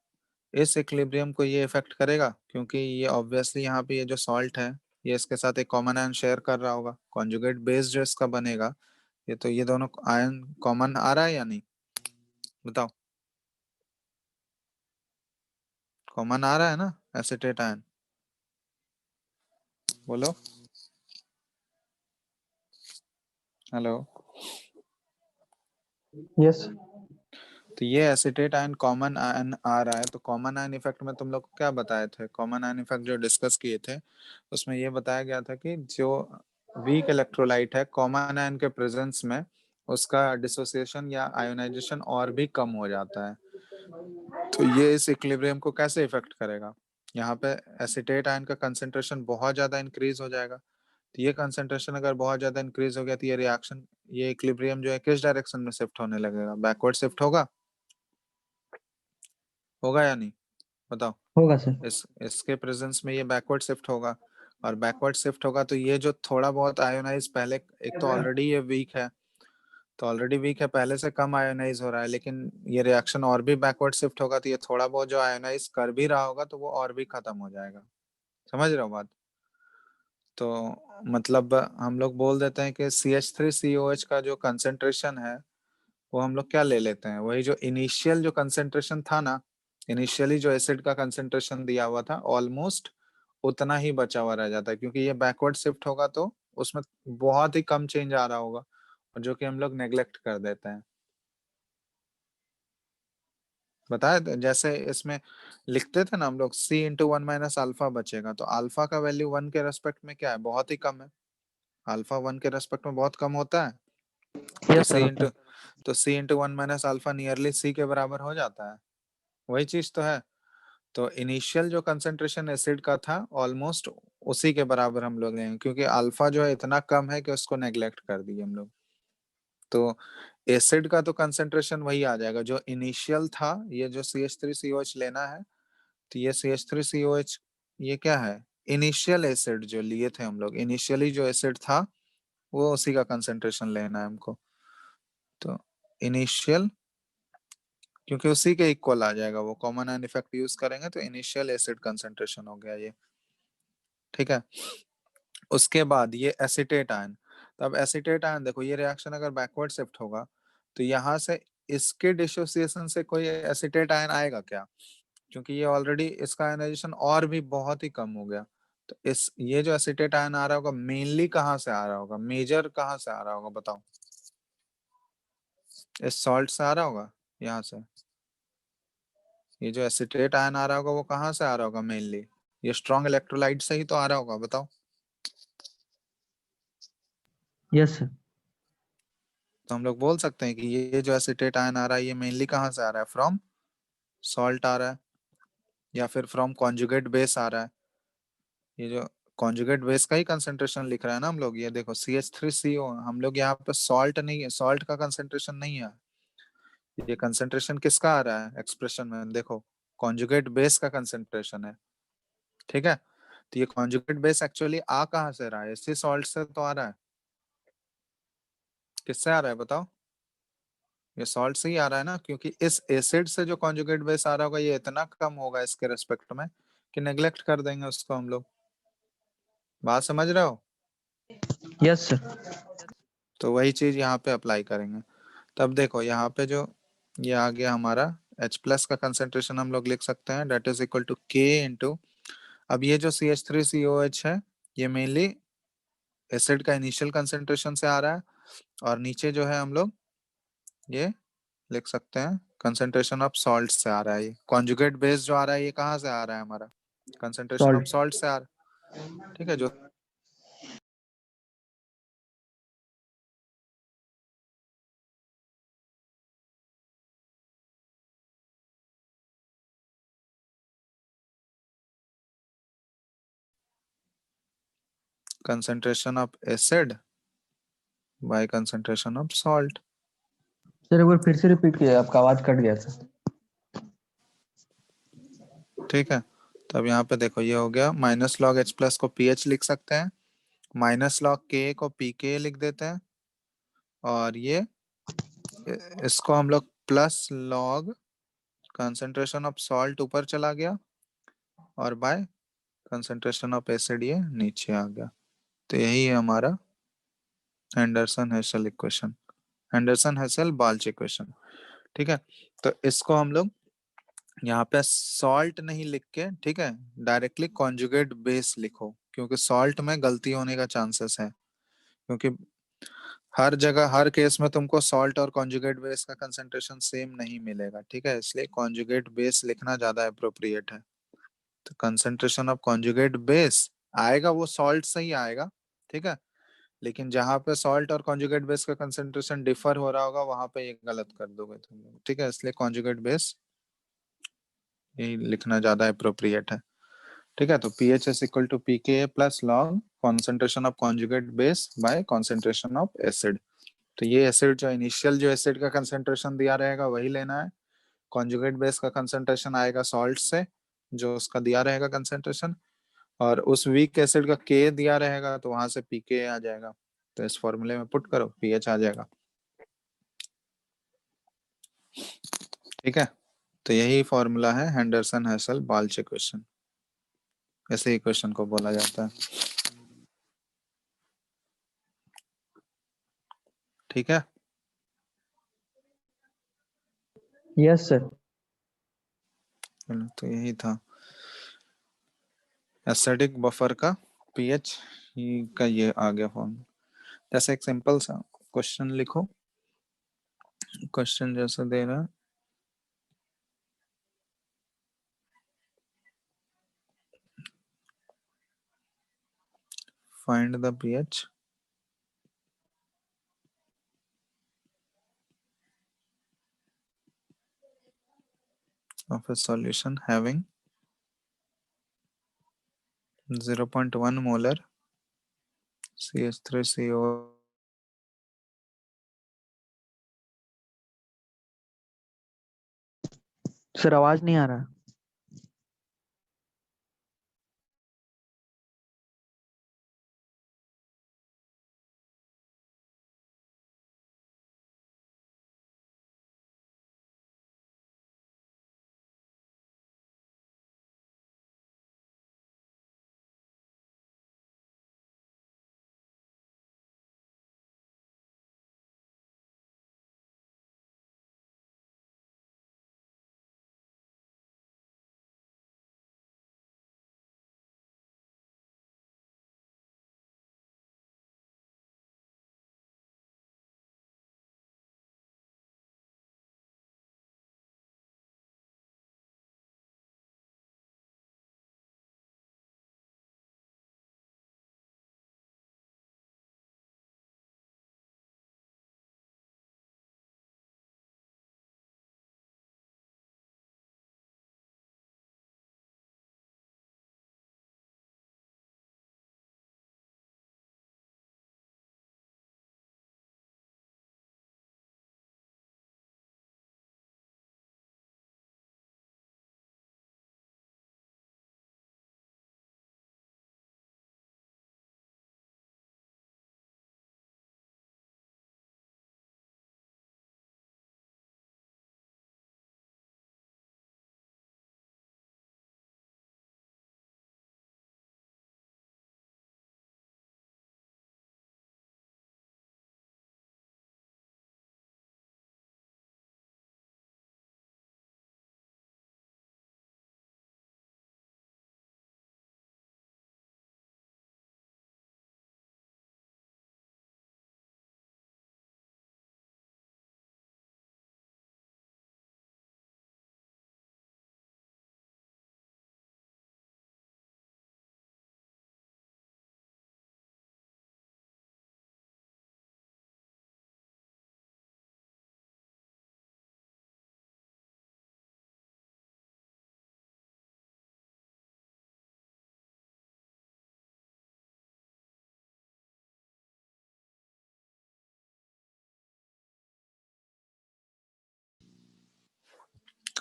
इस इक्विलिब्रियम को ये इफेक्ट करेगा, क्योंकि ये ऑब्वियसली यहाँ पे ये जो सॉल्ट है ये इसके साथ एक कॉमन आयन शेयर कर रहा होगा। कॉन्जुगेट बेस जो इसका बनेगा, ये तो ये दोनों आयन कॉमन आ रहा है या नहीं, बताओ। कॉमन आ रहा है ना एसीटेट आयन, बोलो। हेलो। यस। तो ये एसीटेट आयन कॉमन आयन आ रहा है, तो कॉमन आयन इफेक्ट में तुम लोग को क्या बताए थे, कॉमन आयन इफेक्ट जो डिस्कस किए थे उसमें ये बताया गया था कि जो वीक इलेक्ट्रोलाइट है कॉमन आयन के प्रेजेंस में उसका डिसोसिएशन या आयोनाइजेशन और भी कम हो जाता है। तो ये इस इक्विलिब्रियम को कैसे इफेक्ट करेगा, यहाँ पे एसीटेट आयन का कंसंट्रेशन बहुत ज्यादा इंक्रीज हो जाएगा। तो ये कंसंट्रेशन अगर बहुत ज्यादा इंक्रीज हो गया तो ये रिएक्शन, ये इक्विलिब्रियम जो है किस डायरेक्शन में शिफ्ट होने लगेगा, बैकवर्ड शिफ्ट होगा या नहीं, बताओ। होगा सर। इसके प्रेजेंस में ये बैकवर्ड शिफ्ट होगा, और बैकवर्ड शिफ्ट होगा तो ये जो थोड़ा बहुत आयोनाइज पहले, एक तो ऑलरेडी ये वीक है, तो ऑलरेडी वीक है, पहले से कम आयोनाइज हो रहा है, लेकिन ये रिएक्शन और भी बैकवर्ड शिफ्ट होगा तो ये थोड़ा बहुत जो आयोनाइज कर भी रहा होगा तो वो और भी खत्म हो जाएगा। समझ रहे हो बात। तो मतलब हम लोग बोल देते हैं कि CH3COH का जो कंसेंट्रेशन है वो हम लोग क्या ले लेते हैं, वही जो इनिशियल जो कंसेंट्रेशन था ना, इनिशियली जो एसिड का कंसेंट्रेशन दिया हुआ था ऑलमोस्ट उतना ही बचा हुआ रह जाता है, क्योंकि ये बैकवर्ड शिफ्ट होगा तो उसमें बहुत ही कम चेंज आ रहा होगा, और जो कि हम लोग नेग्लेक्ट कर देते हैं। बताया जैसे इसमें लिखते थे ना हम लोग, C×1 - बचेगा, तो अल्फा का वैल्यू 1 के रेस्पेक्ट में क्या है, बहुत ही कम है। अल्फा 1 के रेस्पेक्ट में बहुत कम होता है, तो यस सर, होता है। C×1 - नियरली C के बराबर हो जाता है, वही चीज तो है। तो इनिशियल जो कंसंट्रेशन एसिड का था ऑलमोस्ट उसी के बराबर हम लोग लेंगे, क्योंकि अल्फा जो है इतना कम है कि उसको नेग्लेक्ट कर दिए हम लोग। तो एसिड का तो कंसंट्रेशन वही आ जाएगा जो इनिशियल था, ये जो CH3COH लेना है, तो ये CH3COH ये क्या है, इनिशियल एसिड जो लिए थे हम लोग, इनिशियली जो एसिड था वो उसी का कंसंट्रेशन लेना है हमको। तो इनिशियल, क्योंकि उसी के इक्वल आ जाएगा, वो कॉमन आयन इफेक्ट यूज करेंगे तो इनिशियल एसिड कंसंट्रेशन हो गया ये, ठीक है। उसके बाद ये एसीटेट आयन, तब एसीटेट आयन देखो ये रिएक्शन अगर बैकवर्ड शिफ्ट होगा तो यहाँ से इसके डिसोसिएशन से कोई एसीटेट आयन आएगा क्या, क्योंकि ये ऑलरेडी इसका आयनाइजेशन और भी बहुत ही कम हो गया। तो इस ये जो एसीटेट आयन आ रहा होगा मेनली कहाँ से आ रहा होगा, मेजर कहाँ से आ रहा होगा, बताओ। इस सॉल्ट से आ रहा होगा, यहाँ से ये जो एसीटेट आयन आ रहा होगा वो कहाँ से आ रहा होगा मेनली, ये स्ट्रॉन्ग इलेक्ट्रोलाइट से ही तो आ रहा होगा, बताओ। Yes sir. तो हम लोग बोल सकते हैं कि ये जो एसीटेट आयन आ रहा है ये मेनली कहाँ से आ रहा है, फ्रॉम सॉल्ट आ रहा है, या फिर फ्रॉम कॉन्जुगेट बेस आ रहा है। ये जो कॉन्जुगेट बेस का ही कंसंट्रेशन लिख रहा है ना हम लोग, ये देखो CH3CO, हम लोग यहाँ पे सॉल्ट नहीं है, सॉल्ट का कंसंट्रेशन नहीं है, ये कंसंट्रेशन किसका आ रहा है एक्सप्रेशन में देखो, कॉन्जुगेट बेस का कंसंट्रेशन है, ठीक है। तो ये कॉन्जुगेट बेस एक्चुअली आ कहाँ से रहा है, इसी सॉल्ट से तो आ रहा है, किससे आ रहा है बताओ, ये सॉल्ट से ही आ रहा है ना, क्योंकि इस एसिड से जो कॉन्जुगेट बेस आ रहा होगा ये इतना कम होगा इसके रेस्पेक्ट में कि नेग्लेक्ट कर देंगे उसको हम लोग। बात समझ रहे हो। Yes sir. तो वही चीज यहाँ पे अप्लाई करेंगे। तब देखो यहाँ पे जो ये आ गया हमारा H+ का कंसेंट्रेशन हम लोग लिख सकते हैं, that is equal to K into, अब ये जो CH3COH है ये मेनली एसिड का इनिशियल कंसेंट्रेशन से आ रहा है, और नीचे जो है हम लोग ये लिख सकते हैं कंसेंट्रेशन ऑफ सॉल्ट से आ रहा है, ये कॉन्जुगेट बेस जो आ रहा है ये कहाँ से आ रहा है हमारा, कंसेंट्रेशन ऑफ सॉल्ट। सॉल्ट से आ रहा है, ठीक है। जो concentration of acid by concentration of salt. Sir एक बार फिर से रिपीट कीजिए, आपका आवाज कट गया था। ठीक है, तो अब यहाँ पे देखो ये हो गया, माइनस लॉग H प्लस को पीएच लिख सकते हैं, माइनस लॉग के को पीके लिख देते हैं, और ये इसको हम लोग plus log concentration of salt ऊपर चला गया, और बाय कंसंट्रेशन ऑफ एसिड ये नीचे आ गया। तो यही है हमारा Henderson Hassel equation, Henderson Hasselbalch equation. ठीक है, तो इसको हम लोग यहाँ पे सॉल्ट नहीं लिख के, ठीक है, डायरेक्टली कॉन्जुगेट बेस लिखो, क्योंकि सॉल्ट में गलती होने का चांसेस है, क्योंकि हर जगह हर केस में तुमको सॉल्ट और कॉन्जुगेट बेस का कंसंट्रेशन सेम नहीं मिलेगा। ठीक है, इसलिए कॉन्जुगेट बेस लिखना ज्यादा अप्रोप्रिएट है। तो कंसंट्रेशन ऑफ कॉन्जुगेट बेस आएगा वो सॉल्ट से ही आएगा, ठीक है, लेकिन जहां पे सॉल्ट और कॉन्जुगेट बेस का कंसंट्रेशन डिफर हो रहा होगा वहां पे ये गलत कर दोगे तुम लोग। ठीक है, इसलिए कॉन्जुगेट बेस यही लिखना ज्यादा अप्रोप्रिएट है। ठीक है, तो pH is equal to pK plus log concentration of conjugate base by concentration of acid. तो ये एसिड जो इनिशियल जो एसिड का कंसंट्रेशन दिया रहेगा वही लेना है, कॉन्जुगेट बेस का कंसंट्रेशन आएगा सॉल्ट से जो उसका दिया रहेगा कंसंट्रेशन, और उस वीक एसिड का के दिया रहेगा तो वहां से पीके आ जाएगा, तो इस फॉर्मूले में पुट करो पीएच आ जाएगा। ठीक है, तो यही फॉर्मूला है हेंडरसन हेसल बाल्च इक्वेशन, ऐसे इक्वेशन को बोला जाता है। ठीक है, यस सर। चलो, तो यही था एसिडिक बफर का पीएच का ये आ गया फॉर्म। जैसे एक सिंपल सा क्वेश्चन लिखो, क्वेश्चन जैसा दे रहा है, find the pH of a solution having 0.1 molar CH3CO। Sir आवाज नहीं आ रहा।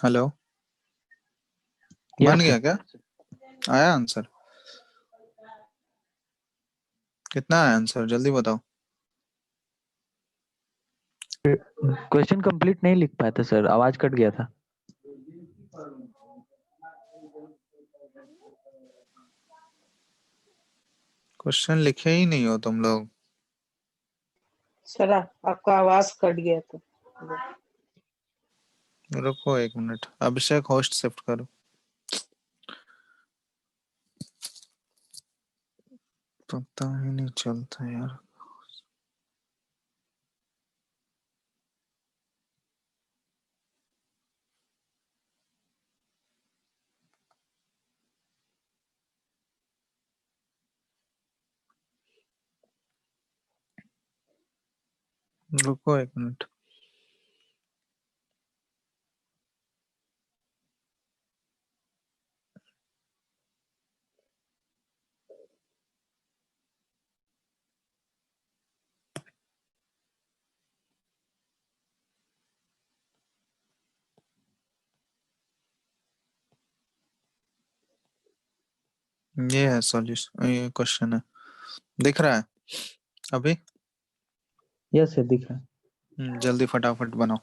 हेलो, Yes, बन sir. गया क्या? आया आंसर? कितना आया आंसर, जल्दी बताओ। क्वेश्चन कंप्लीट नहीं लिख पाया था सर, आवाज कट गया था। क्वेश्चन लिखे ही नहीं हो तुम लोग। सर आपका आवाज कट गया था। रुको 1 मिनट, अभिषेक होस्ट शिफ्ट करो। पता ही नहीं चलता यार। रुको 1 मिनट। ये है सॉल्यूशन, ये क्वेश्चन है, दिख रहा है अभी? यस सर, दिख रहा है। जल्दी फटाफट बनाओ।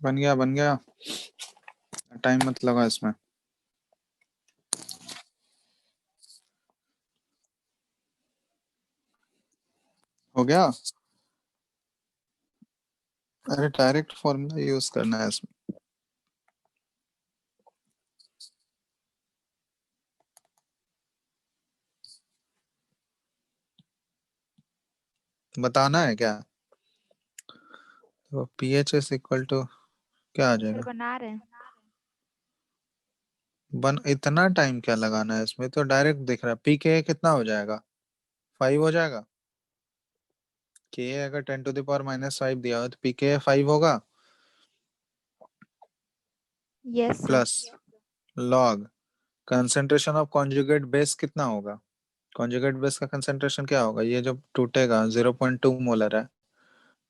बन गया, बन गया। टाइम मत लगा इसमें। हो गया। अरे डायरेक्ट फॉर्मूला यूज करना है इसमें। बताना है क्या? तो पीएच इज इक्वल टू क्या आ सर जाएगा? बना रहे हैं। इतना टाइम क्या लगाना है इसमें, तो डायरेक्ट दिख रहा है। पी के कितना हो जाएगा? 5 हो जाएगा। के अगर 10⁻⁻5 दिया हो तो पी के 5 होगा। Yes sir. Plus log concentration of conjugate base कितना होगा? कॉन्जुगेट बेस का कंसेंट्रेशन क्या होगा? ये जो टूटेगा 0.2 मोलर है,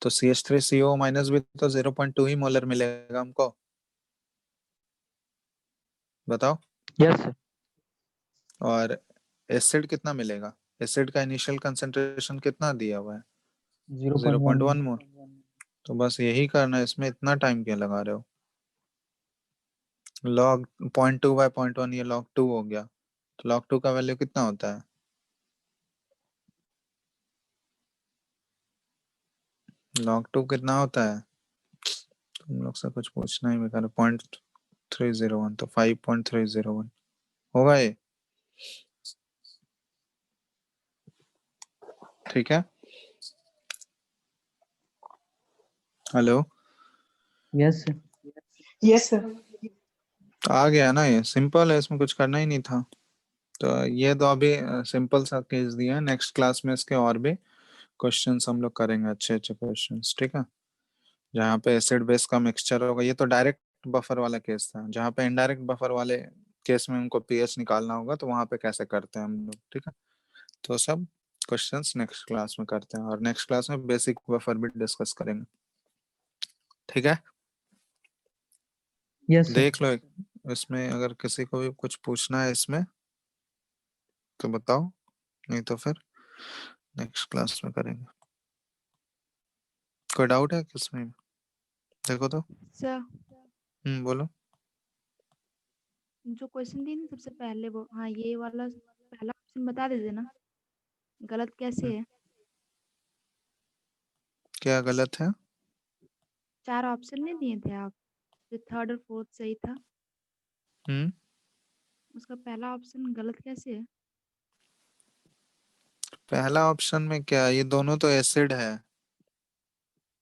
तो CH3CO माइनस भी तो 0.2 ही मोलर मिलेगा हमको। बताओ। Yes sir. और एसिड कितना मिलेगा? एसिड का इनिशियल कंसेंट्रेशन कितना दिया हुआ है? 0.1। 0.1 मोल। तो बस यही करना है इसमें, इतना टाइम क्यों लगा रहे हो? log 0.2/0.1, ये log 2 हो गया। तो log 2 का वैल्यू कितना होता है? log 2 कितना होता है? तुम लोग से कुछ पूछना ही बेकार है। 0.301, तो 5.301 होगा ये। ठीक है। Hello, yes sir. Yes sir. तो आ गया ना, ये सिंपल है, इसमें कुछ करना ही नहीं था। तो ये तो अभी सिंपल सा केस दिया है। नेक्स्ट क्लास में इसके और भी क्वेश्चंस हम लोग करेंगे, अच्छे अच्छे क्वेश्चंस, ठीक है। जहाँ पे एसिड बेस का मिक्सचर होगा, ये तो डायरेक्ट बफर वाला केस था। जहाँ पे इनडायरेक्ट बफर वाले केस में उनको पीएच निकालना होगा, तो वहां पे कैसे करते हैं हम लोग, ठीक है। तो सब क्वेश्चंस नेक्स्ट क्लास में करते हैं, और नेक्स्ट क्लास में बेसिक बफर भी डिस्कस करेंगे, ठीक है। Yes sir. देख लो इसमें, अगर किसी को भी कुछ पूछना है इसमें तो बताओ, नहीं तो फिर नेक्स्ट क्लास में करेंगे। कोई डाउट है किसमें? देखो तो। सर बोलो। जो क्वेश्चन दिए ना सबसे पहले वो, हाँ ये वाला पहला ऑप्शन बता दीजिए ना, गलत कैसे है? क्या गलत है? 4 ऑप्शन नहीं दिए थे आप, जो थर्ड और फोर्थ सही था, हम्म उसका पहला ऑप्शन गलत कैसे है? पहला ऑप्शन में क्या, ये दोनों तो एसिड है,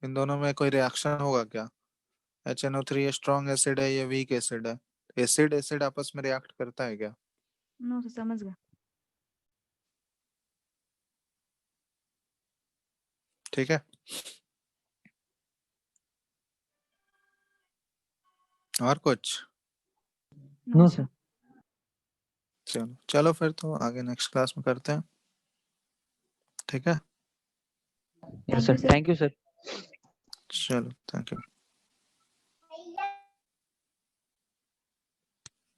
इन दोनों में कोई रिएक्शन होगा क्या? HNO3 स्ट्रॉन्ग एसिड है, ये वीक एसिड है। एसिड एसिड आपस में रिएक्ट करता है क्या? नो सर, समझ गया। ठीक है, और कुछ? No sir. सर। चलो चलो फिर तो आगे नेक्स्ट क्लास में करते हैं। ठीक है, yes thank you sir, sir. Thank you sir. चलो thank you.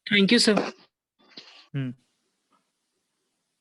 Thank you sir. Hmm